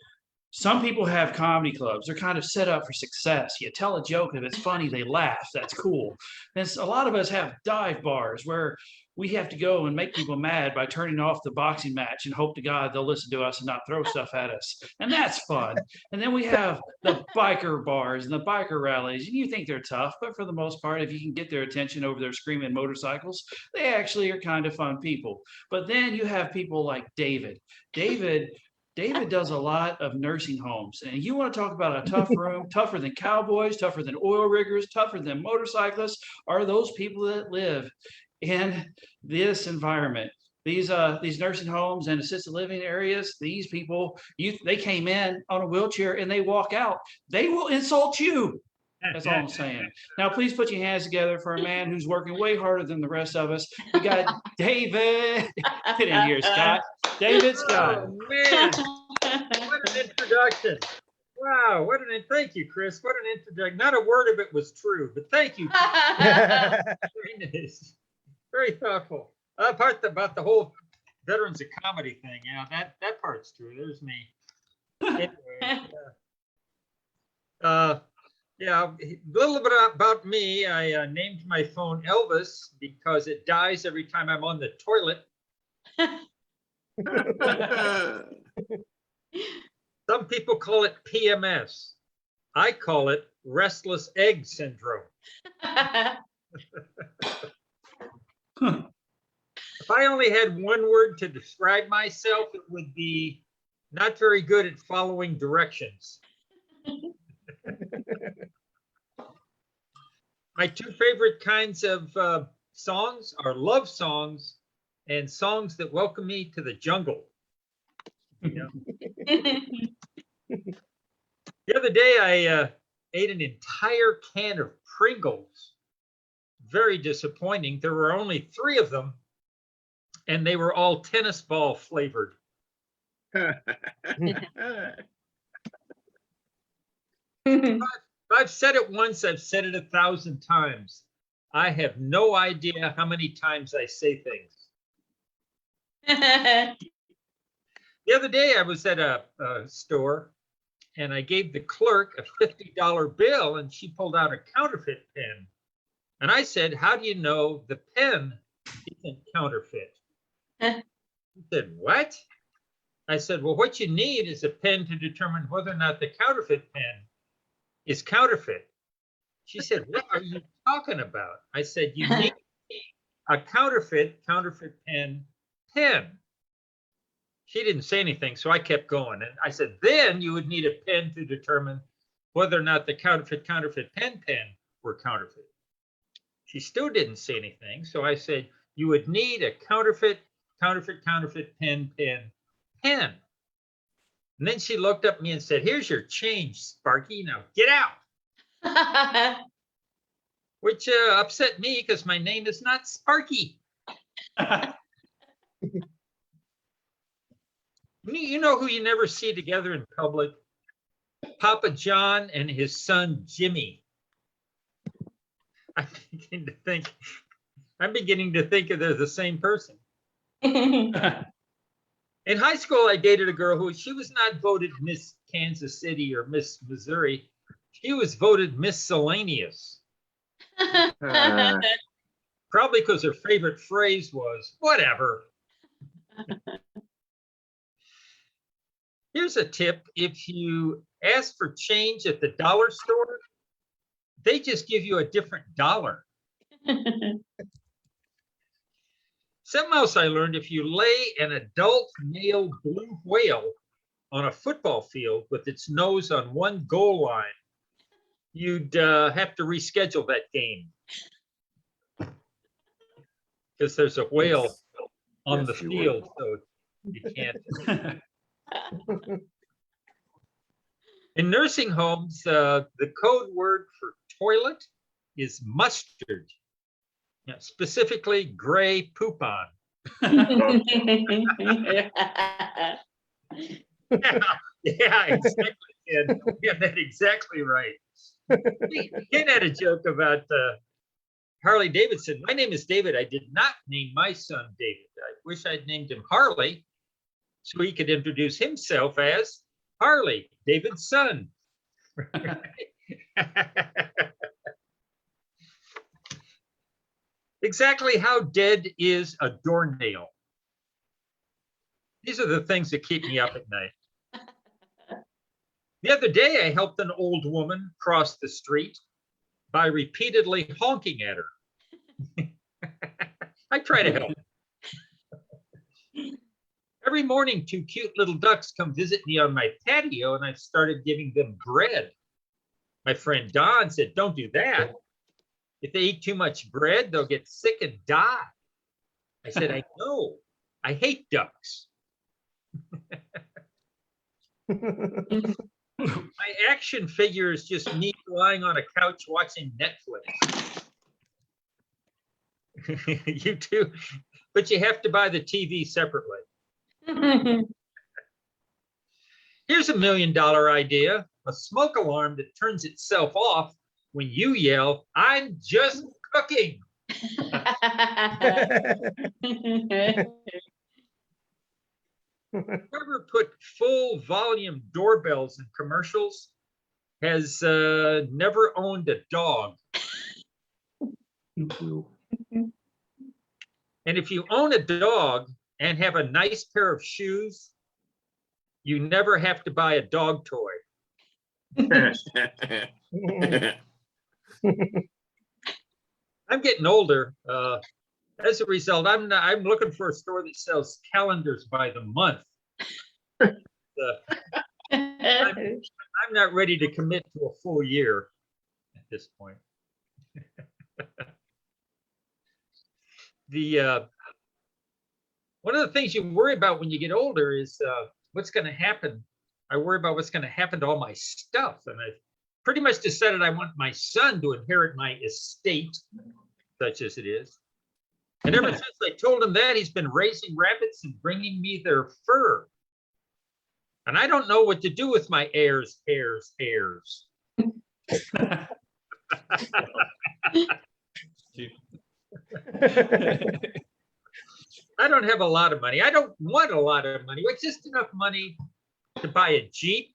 some people have comedy clubs. They're kind of set up for success. You tell a joke, if it's funny, they laugh. That's cool. And a lot of us have dive bars where we have to go and make people mad by turning off the boxing match and hope to God they'll listen to us and not throw stuff at us. And that's fun. And then we have the biker bars and the biker rallies. And you think they're tough, but for the most part, if you can get their attention over their screaming motorcycles, they actually are kind of fun people. But then you have people like David. David David does a lot of nursing homes, and you want to talk about a tough room, tougher than cowboys, tougher than oil riggers, tougher than motorcyclists, are those people that live in this environment. These nursing homes and assisted living areas, these people, they came in on a wheelchair and they walk out. They will insult you. That's all I'm saying. Now, please put your hands together for a man who's working way harder than the rest of us. We got David. Get in here, Scott. David Scott. Oh, man, what an introduction. Wow, thank you, Chris. What an introduction. Not a word of it was true, but thank you. Very nice. Very thoughtful. Part about the whole Veterans of Comedy thing. Yeah, that part's true. There's me. Anyway, yeah, a little bit about me. I named my phone Elvis because it dies every time I'm on the toilet. Some people call it PMS. I call it restless egg syndrome. If I only had one word to describe myself, it would be not very good at following directions. My two favorite kinds of songs are love songs and songs that welcome me to the jungle. You know? The other day, I ate an entire can of Pringles. Very disappointing. There were only 3 of them, and they were all tennis ball flavored. I've said it once, I've said it 1,000 times. I have no idea how many times I say things. The other day I was at a store and I gave the clerk a $50 bill and she pulled out a counterfeit pen. And I said, how do you know the pen isn't counterfeit? She said, what? I said, well, what you need is a pen to determine whether or not the counterfeit pen is counterfeit. She said, what are you talking about? I said, you need a counterfeit pen. She didn't say anything, so I kept going. And I said, then you would need a pen to determine whether or not the counterfeit pen were counterfeit. She still didn't say anything, so I said, you would need a counterfeit pen. And then she looked up at me and said, here's your change, Sparky, now get out. Which upset me because my name is not Sparky. You know who you never see together in public? Papa John and his son, Jimmy. I'm beginning to think they're the same person. In high school, I dated a girl who, she was not voted Miss Kansas City or Miss Missouri. She was voted miscellaneous. Probably because her favorite phrase was, whatever. Here's a tip. If you ask for change at the dollar store, they just give you a different dollar. Something else I learned, if you lay an adult male blue whale on a football field with its nose on one goal line, you'd have to reschedule that game. Because there's a whale on the field, so you can't. In nursing homes, the code word for toilet is mustard. Yeah, specifically gray poop on. Yeah, exactly. Yeah, that's exactly right. Ken had a joke about Harley Davidson. My name is David. I did not name my son David. I wish I'd named him Harley so he could introduce himself as Harley, David's son. Exactly how dead is a doornail? These are the things that keep me up at night. The other day, I helped an old woman cross the street by repeatedly honking at her. I try to help. Every morning, two cute little ducks come visit me on my patio, and I've started giving them bread. My friend Don said, don't do that. If they eat too much bread, they'll get sick and die. I said, I know. I hate ducks. My action figure is just me lying on a couch watching Netflix. You too, but you have to buy the TV separately. Here's $1 million idea, a smoke alarm that turns itself off when you yell, I'm just cooking. Whoever put full volume doorbells in commercials has never owned a dog. And if you own a dog and have a nice pair of shoes, you never have to buy a dog toy. I'm getting older. As a result, I'm looking for a store that sells calendars by the month. I'm not ready to commit to a full year at this point. One of the things you worry about when you get older is what's going to happen. I worry about what's going to happen to all my stuff, and I've pretty much decided I want my son to inherit my estate, such as it is. And ever since I told him that, he's been raising rabbits and bringing me their fur. And I don't know what to do with my heirs. I don't have a lot of money. I don't want a lot of money. It's just enough money to buy a Jeep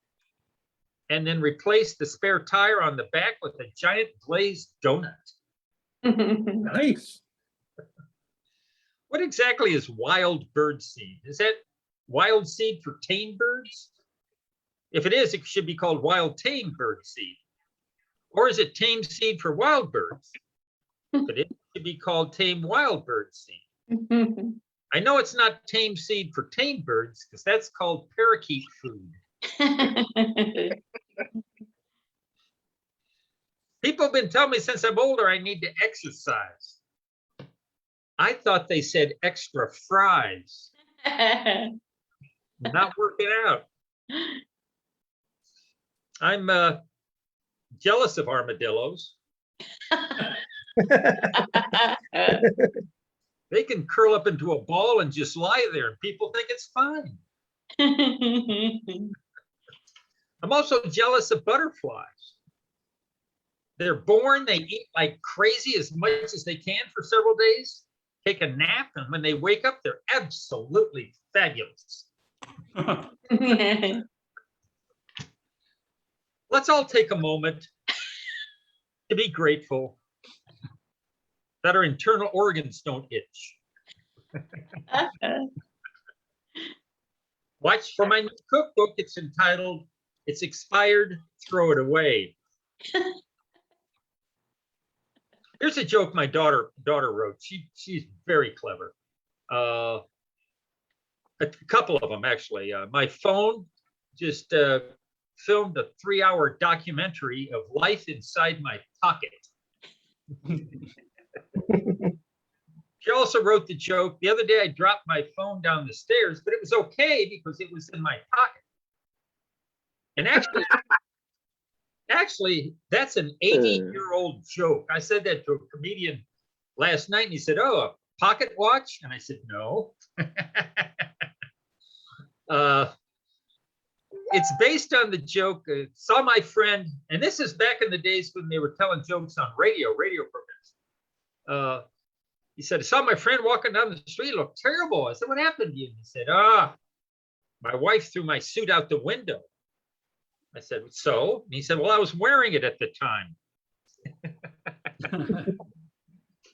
and then replace the spare tire on the back with a giant glazed donut. Nice. What exactly is wild bird seed? Is that wild seed for tame birds? If it is, it should be called wild tame bird seed. Or is it tame seed for wild birds? But it should be called tame wild bird seed. I know it's not tame seed for tame birds because that's called parakeet food. People have been telling me since I'm older I need to exercise. I thought they said extra fries. Not working out. I'm jealous of armadillos. They can curl up into a ball and just lie there and people think it's fine. I'm also jealous of butterflies. They're born, they eat like crazy as much as they can for several days, take a nap, and when they wake up, they're absolutely fabulous. Let's all take a moment to be grateful that our internal organs don't itch. Watch for my new cookbook. It's entitled, It's Expired, Throw It Away. Here's a joke my daughter wrote. She's very clever. A couple of them, actually. My phone just filmed a 3-hour documentary of life inside my pocket. She also wrote the joke, the other day I dropped my phone down the stairs, but it was okay because it was in my pocket. And actually, that's an 80-year-old joke. I said that to a comedian last night, and he said, oh, a pocket watch? And I said, no. It's based on the joke, saw my friend, and this is back in the days when they were telling jokes on radio programs. He said, I saw my friend walking down the street, looked terrible. I said, what happened to you? And he said, my wife threw my suit out the window. I said, so? And he said, well, I was wearing it at the time.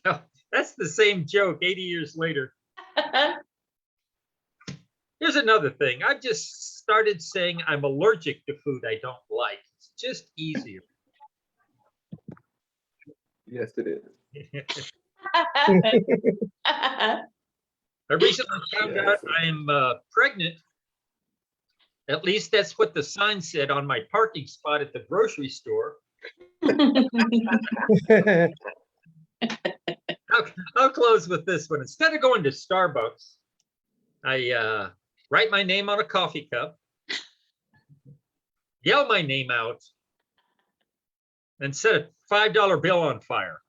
No, that's the same joke 80 years later. Here's another thing. I've just started saying I'm allergic to food I don't like. It's just easier. Yes, it is. I recently found out I am pregnant. At least that's what the sign said on my parking spot at the grocery store. I'll close with this one. Instead of going to Starbucks, I write my name on a coffee cup, yell my name out, and set a $5 bill on fire.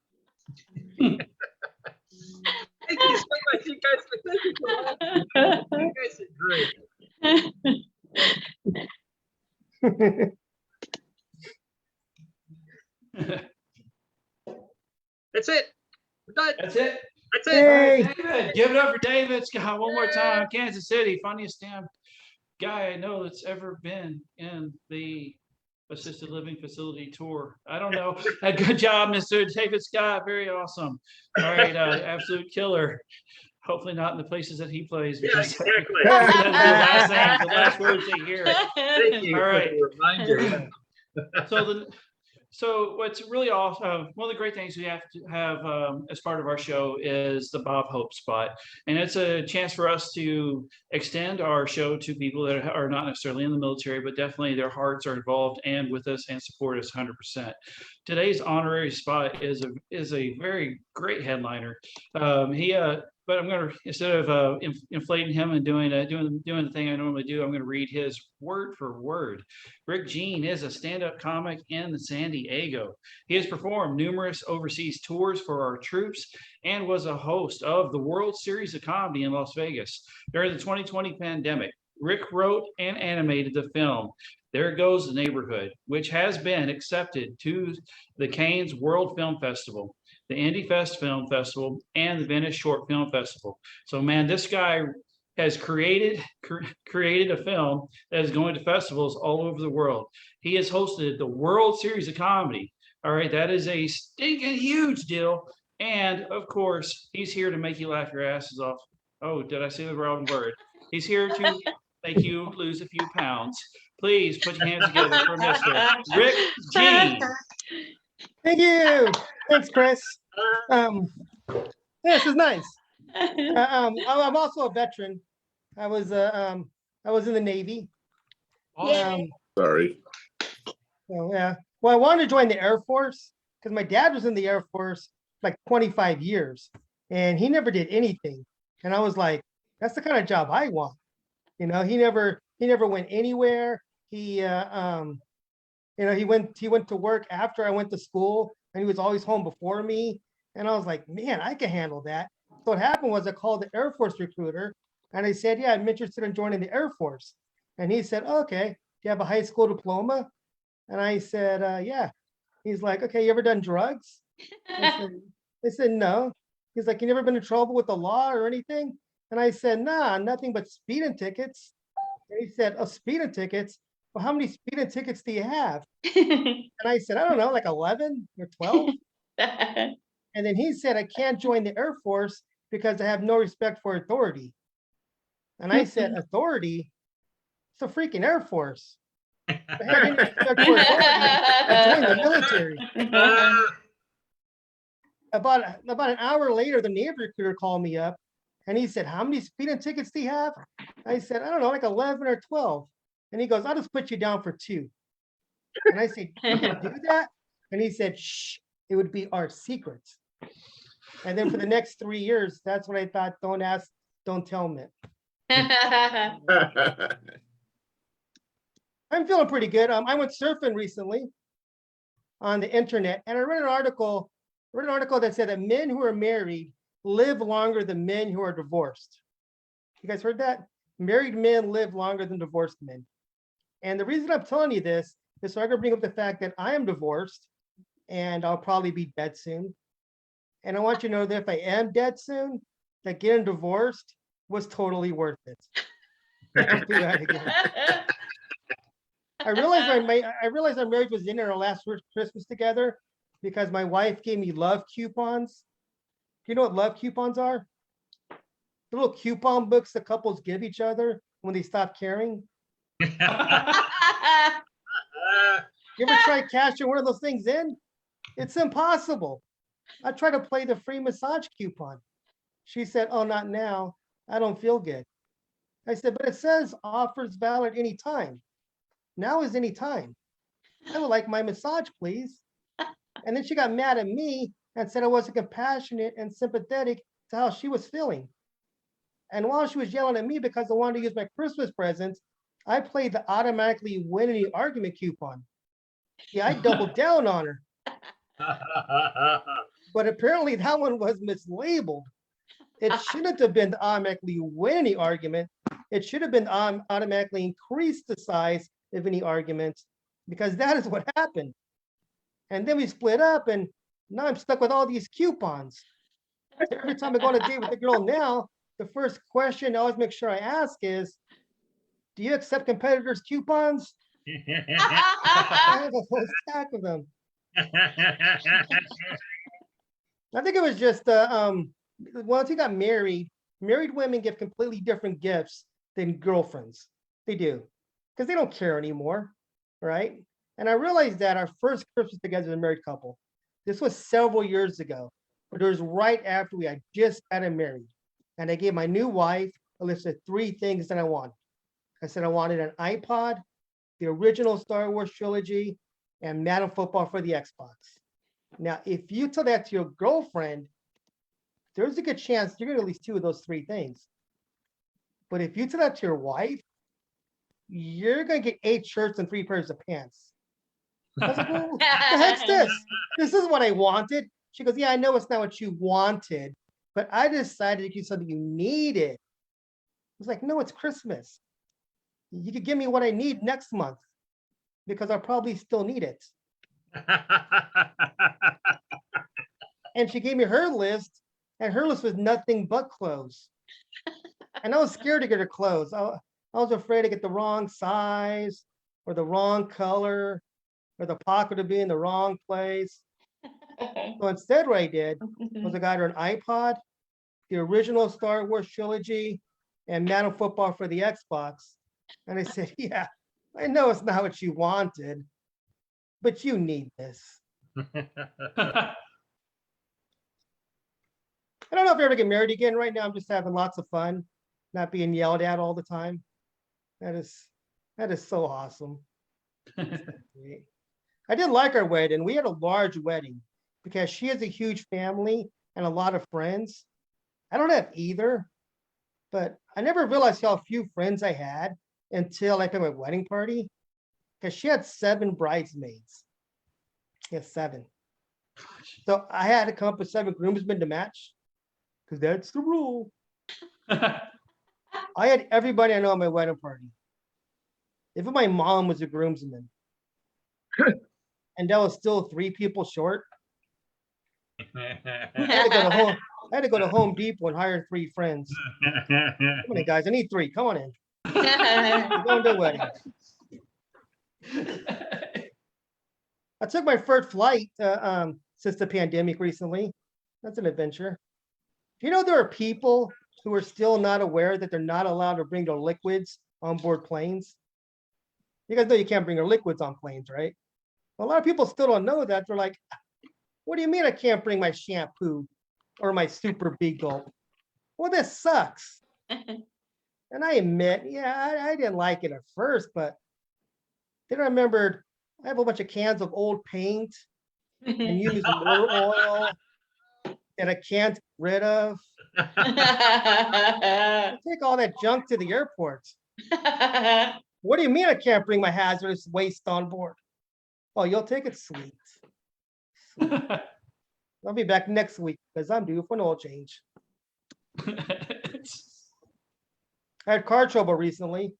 Thank you so much, you guys. Thank you for watching. You guys are great. That's it. We're done. That's it. That's All it. right, David, give it up for David Scott one more time. Kansas City, funniest damn guy I know that's ever been in the assisted living facility tour. I don't know. Good job, Mr. David Scott. Very awesome. All right, absolute killer. Hopefully not in the places that he plays. Yeah, Because exactly. that's the last thing, the last words they hear. Thank you All for right. the reminder. So what's really awesome, one of the great things we have to have as part of our show is the Bob Hope spot. And it's a chance for us to extend our show to people that are not necessarily in the military, but definitely their hearts are involved and with us and support us 100%. Today's honorary spot is a very great headliner. But I'm going to, instead of inflating him and doing the thing I normally do, I'm going to read his word for word. Rick Jean is a stand-up comic in San Diego. He has performed numerous overseas tours for our troops and was a host of the World Series of Comedy in Las Vegas. During the 2020 pandemic, Rick wrote and animated the film There Goes the Neighborhood, which has been accepted to the Cannes World Film Festival, the Indie Fest Film Festival, and the Venice Short Film Festival. So, man, this guy has created a film that is going to festivals all over the world. He has hosted the World Series of Comedy. All right, that is a stinking huge deal. And of course, he's here to make you laugh your asses off. Oh, did I say the wrong word? He's here to make you lose a few pounds. Please put your hands together for Mr. Rick Jean. Thank you. Thanks, Chris. This is nice. I'm also a veteran. I was in the Navy. Sorry. So yeah. Well, I wanted to join the Air Force because my dad was in the Air Force like 25 years, and he never did anything. And I was like, that's the kind of job I want. You know, he never went anywhere. He he went to work after I went to school, and he was always home before me. And I was like, man, I can handle that. So what happened was I called the Air Force recruiter, and I said, yeah, I'm interested in joining the Air Force. And he said, oh, okay, do you have a high school diploma? And I said, yeah. He's like, okay, you ever done drugs? I said, no. He's like, you never been in trouble with the law or anything? And I said, nah, nothing but speeding tickets. And he said, oh, speeding tickets? Well, how many speeding tickets do you have? And I said, I don't know, like 11 or 12. And then he said, I can't join the Air Force because I have no respect for authority. And I said, authority? It's a freaking Air Force. If I had any respect for authority, I'd join the military. About an hour later, the Navy recruiter called me up and he said, how many speeding tickets do you have? I said, I don't know, like 11 or 12. And he goes, I'll just put you down for 2. And I said, you can do that? And he said, shh, it would be our secret. And then for the next 3 years, that's what I thought, don't ask, don't tell me. I'm feeling pretty good. I went surfing recently on the internet, and I read an article that said that men who are married live longer than men who are divorced. You guys heard that? Married men live longer than divorced men. And the reason I'm telling you this is so I can bring up the fact that I am divorced and I'll probably be dead soon. And I want you to know that if I am dead soon, that getting divorced was totally worth it. Don't do that again. I realized our marriage was in our last Christmas together because my wife gave me love coupons. Do you know what love coupons are? The little coupon books that couples give each other when they stop caring. You ever try cashing one of those things in? It's impossible. I tried to play the free massage coupon. She said, oh, not now. I don't feel good. I said, but it says offers valid anytime. Now is any time. I would like my massage, please. And then she got mad at me and said I wasn't compassionate and sympathetic to how she was feeling. And while she was yelling at me because I wanted to use my Christmas presents, I played the automatically win any argument coupon. Yeah, I doubled down on her, but apparently that one was mislabeled. It shouldn't have been the automatically win any argument. It should have been automatically increase the size of any argument, because that is what happened. And then we split up, and now I'm stuck with all these coupons. Every time I go on a date with a girl now, the first question I always make sure I ask is, do you accept competitors' coupons? I have a whole stack of them. I think it was just once he got married women give completely different gifts than girlfriends. They do, because they don't care anymore, right? And I realized that our first Christmas together as a married couple, this was several years ago, but it was right after we had just gotten married. And I gave my new wife a list of 3 things that I wanted. I said I wanted an iPod, the original Star Wars trilogy, and Madden Football for the Xbox. Now, if you tell that to your girlfriend, there's a good chance you're gonna get at least 2 of those 3 things. But if you tell that to your wife, you're gonna get 8 shirts and 3 pairs of pants. I was like, well, what the heck's this? This is what I wanted. She goes, yeah, I know it's not what you wanted, but I decided to give you something you needed. I was like, no, it's Christmas. You could give me what I need next month, because I'll probably still need it. And she gave me her list, and her list was nothing but clothes. And I was scared to get her clothes. I was afraid to get the wrong size or the wrong color, or the pocket to be in the wrong place. So instead, what I did was I got her an iPod, the original Star Wars trilogy, and Madden Football for the Xbox. And I said, yeah, I know it's not what you wanted, but you need this. I don't know if I ever get married again. Right now, I'm just having lots of fun, not being yelled at all the time. That is so awesome. Great. I did like our wedding. We had a large wedding because she has a huge family and a lot of friends. I don't have either, but I never realized how few friends I had until I had my wedding party, because she had 7 bridesmaids. Yes, 7. So I had to come up with 7 groomsmen to match, because that's the rule. I had everybody I know at my wedding party. Even my mom was a groomsman. And that was still 3 people short. I had to go to Home Depot and hire 3 friends. Come on in, guys, I need 3. Come on in. We're going to a wedding. I took my first flight since the pandemic recently. That's an adventure. Do you know there are people who are still not aware that they're not allowed to bring their liquids on board planes? You guys know you can't bring your liquids on planes, right? Well, a lot of people still don't know that. They're like, what do you mean I can't bring my shampoo or my super big gulp? Well, this sucks. And I admit, yeah, I didn't like it at first, but then I remembered I have a bunch of cans of old paint and used motor oil that I can't get rid of. I take all that junk to the airport. What do you mean I can't bring my hazardous waste on board? Oh, you'll take it, sweet. I'll be back next week because I'm due for an oil change. I had car trouble recently.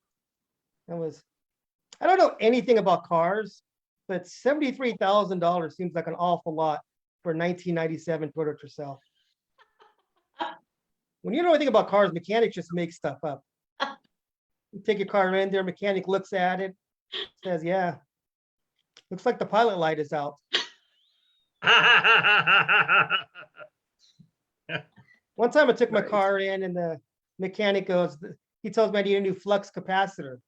I don't know anything about cars, but $73,000 seems like an awful lot for a 1997 Toyota Tercel. When you know anything about cars, mechanics just make stuff up. You take your car in there, mechanic looks at it, says, yeah, looks like the pilot light is out. One time I took my car in and the mechanic goes, he tells me I need a new flux capacitor.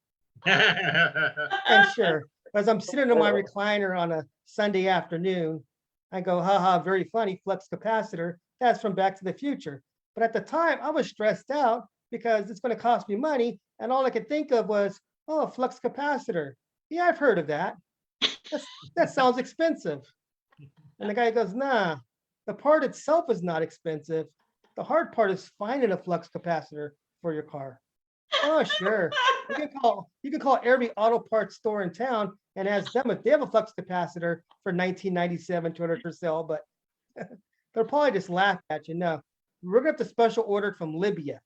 And sure, as I'm sitting in my recliner on a Sunday afternoon, I go, haha, very funny, flux capacitor. That's from Back to the Future. But at the time, I was stressed out because it's going to cost me money. And all I could think of was, oh, a flux capacitor. Yeah, I've heard of that. That sounds expensive. And the guy goes, nah, the part itself is not expensive. The hard part is finding a flux capacitor for your car. Oh, sure. You can call every auto parts store in town and ask them if they have a flux capacitor for $19.97 200 for sale, but they'll probably just laugh at you. No, we're gonna have to special order it from Libya.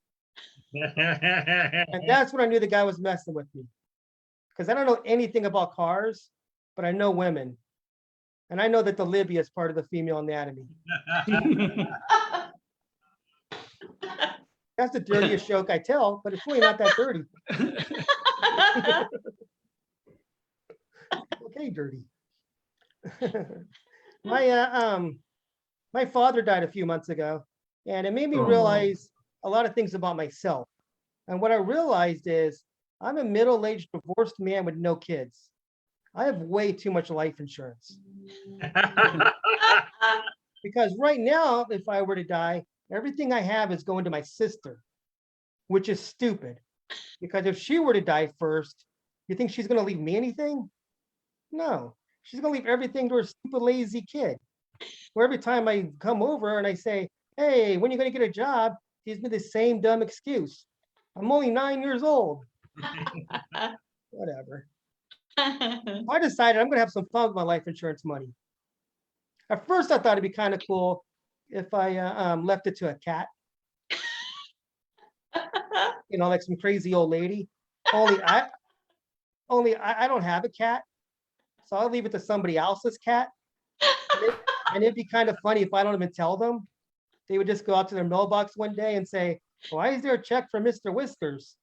And that's when I knew the guy was messing with me. Because I don't know anything about cars, but I know women. And I know that the Libya is part of the female anatomy. That's the dirtiest joke I tell, but it's really not that dirty. Okay, dirty. My father died a few months ago, and it made me realize a lot of things about myself. And what I realized is I'm a middle-aged divorced man with no kids. I have way too much life insurance. Because right now, if I were to die, everything I have is going to my sister, which is stupid. Because if she were to die first, you think she's going to leave me anything? No, she's going to leave everything to her stupid, lazy kid. Where every time I come over and I say, hey, when are you going to get a job? Gives me the same dumb excuse. I'm only 9 years old. Whatever. I decided I'm going to have some fun with my life insurance money. At first, I thought it'd be kind of cool if I left it to a cat. You know, like some crazy old lady. Only I don't have a cat, so I'll leave it to somebody else's cat. And it'd be kind of funny if I don't even tell them. They would just go out to their mailbox one day and say, "Why is there a check for Mr. Whiskers?"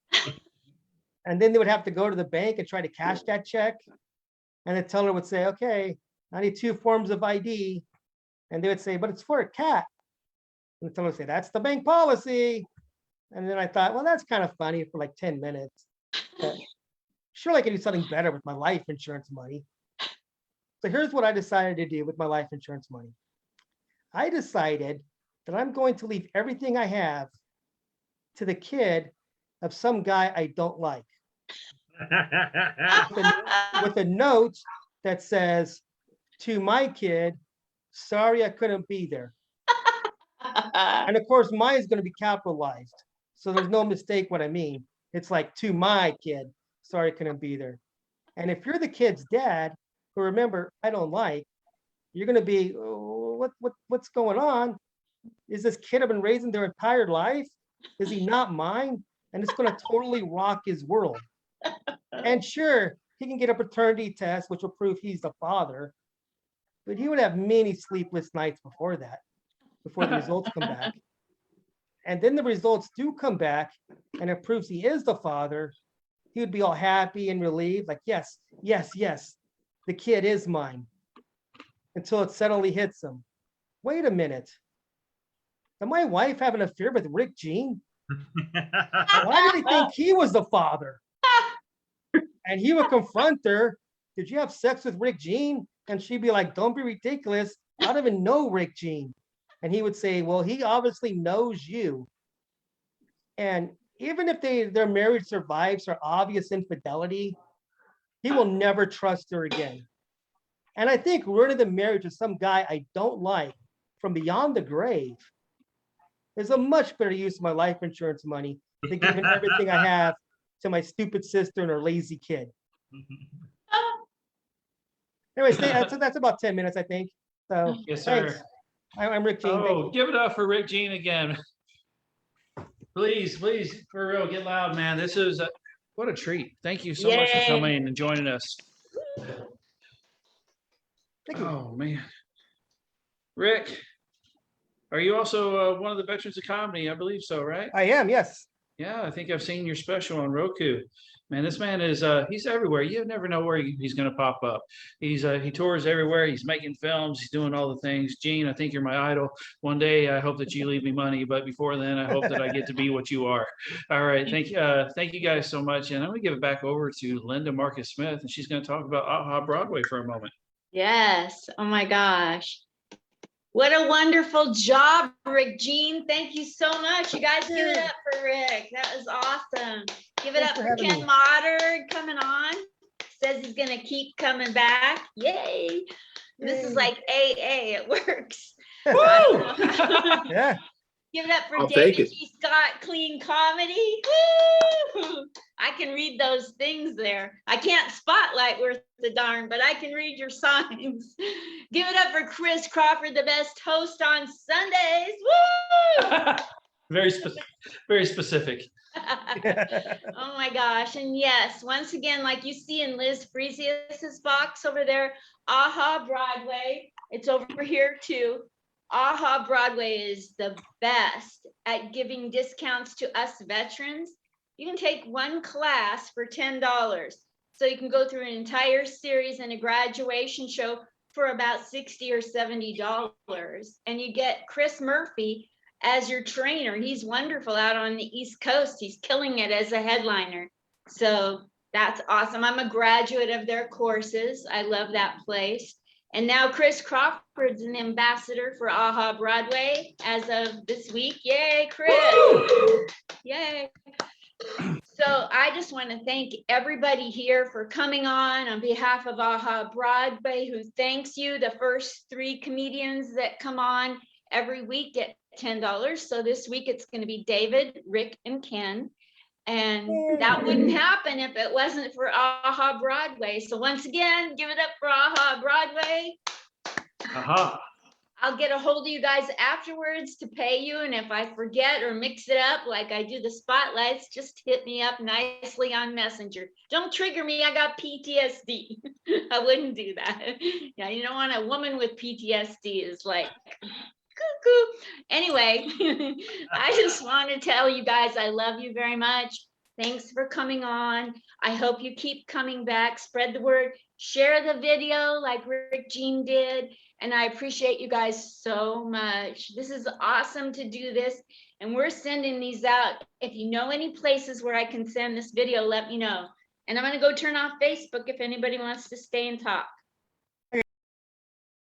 And then they would have to go to the bank and try to cash that check. And the teller would say, "Okay, I need 2 forms of ID." And they would say, "But it's for a cat." And the teller would say, "That's the bank policy." And then I thought, well, that's kind of funny for like 10 minutes. But surely I can do something better with my life insurance money. So here's what I decided to do with my life insurance money. I decided that I'm going to leave everything I have to the kid of some guy I don't like, with a note that says, "To my kid, sorry I couldn't be there." And of course, mine is going to be capitalized, so there's no mistake what I mean. It's like, "To my kid, sorry I couldn't be there." And if you're the kid's dad, who, remember, I don't like, you're going to be, "Oh, what's going on? Is this kid I've been raising their entire life? Is he not mine?" And it's going to totally rock his world. And sure, he can get a paternity test, which will prove he's the father, but he would have many sleepless nights before that, before the results come back. And then the results do come back and it proves he is the father. He would be all happy and relieved, like, yes, yes, yes, the kid is mine. Until it suddenly hits him. Wait a minute. Did my wife have an affair with Rick Jean? Why did he think he was the father? And he would confront her, "Did you have sex with Rick Jean?" And she'd be like, "Don't be ridiculous. I don't even know Rick Jean." And he would say, "Well, he obviously knows you." And even if their marriage survives for obvious infidelity, he will never trust her again. And I think ruining the marriage with some guy I don't like from beyond the grave is a much better use of my life insurance money than giving everything I have to my stupid sister and her lazy kid. Anyways, that's about 10 minutes, I think. So Yes, sir. thanks. I'm Rick Jean. Thank Oh, you. give it up for Rick Jean again. Please, please, for real, get loud, man. This is what a treat. Thank you so much for Yay. coming and joining us. Thank you. Oh, man. Rick, are you also one of the veterans of comedy? I believe so, right? I am, yes. Yeah, I think I've seen your special on Roku. Man, this man is he's everywhere. You never know where he's going to pop up. He tours everywhere. He's making films. He's doing all the things. Gene, I think you're my idol. One day, I hope that you leave me money, but before then, I hope that I get to be what you are. All right, thank you guys so much. And I'm going to give it back over to Linda Marcus Smith, and she's going to talk about AHA Broadway for a moment. Yes. Oh my gosh. What a wonderful job, Rick Jean. Thank you so much. You guys give it up for Rick. That was awesome. Give it Thanks up for for having Ken me. Motter coming on. Says he's gonna keep coming back. Yay. This is Yay. like AA, it works. Woo! Yeah. Give it up for I'll take David it. G. Scott, Clean Comedy. Woo! I can read those things there. I can't spotlight worth the darn, but I can read your signs. Give it up for Chris Crawford, the best host on Sundays. Woo! Very specific, very specific. Oh my gosh. And yes, once again, like you see in Liz Fresius's box over there, AHA Broadway, it's over here too. AHA Broadway is the best at giving discounts to us veterans. You can take one class for $10. So you can go through an entire series and a graduation show for about $60 or $70. And you get Chris Murphy as your trainer. He's wonderful out on the East Coast. He's killing it as a headliner. So that's awesome. I'm a graduate of their courses. I love that place. And now Chris Crawford's an ambassador for AHA Broadway as of this week. Yay, Chris. Yay. So I just want to thank everybody here for coming on behalf of AHA Broadway, who thanks you. The first 3 comedians that come on every week get $10. So this week it's going to be David, Rick, and Ken. And that wouldn't happen if it wasn't for AHA Broadway. So once again, give it up for AHA Broadway. Aha. I'll get a hold of you guys afterwards to pay you. And if I forget or mix it up like I do the spotlights, just hit me up nicely on Messenger. Don't trigger me. I got PTSD. I wouldn't do that. Yeah, you don't want a woman with PTSD is like, cuckoo. Anyway, I just want to tell you guys I love you very much. Thanks for coming on. I hope you keep coming back. Spread the word. Share the video like Rick Jean did. And I appreciate you guys so much. This is awesome to do this. And we're sending these out. If you know any places where I can send this video, let me know. And I'm going to go turn off Facebook if anybody wants to stay and talk.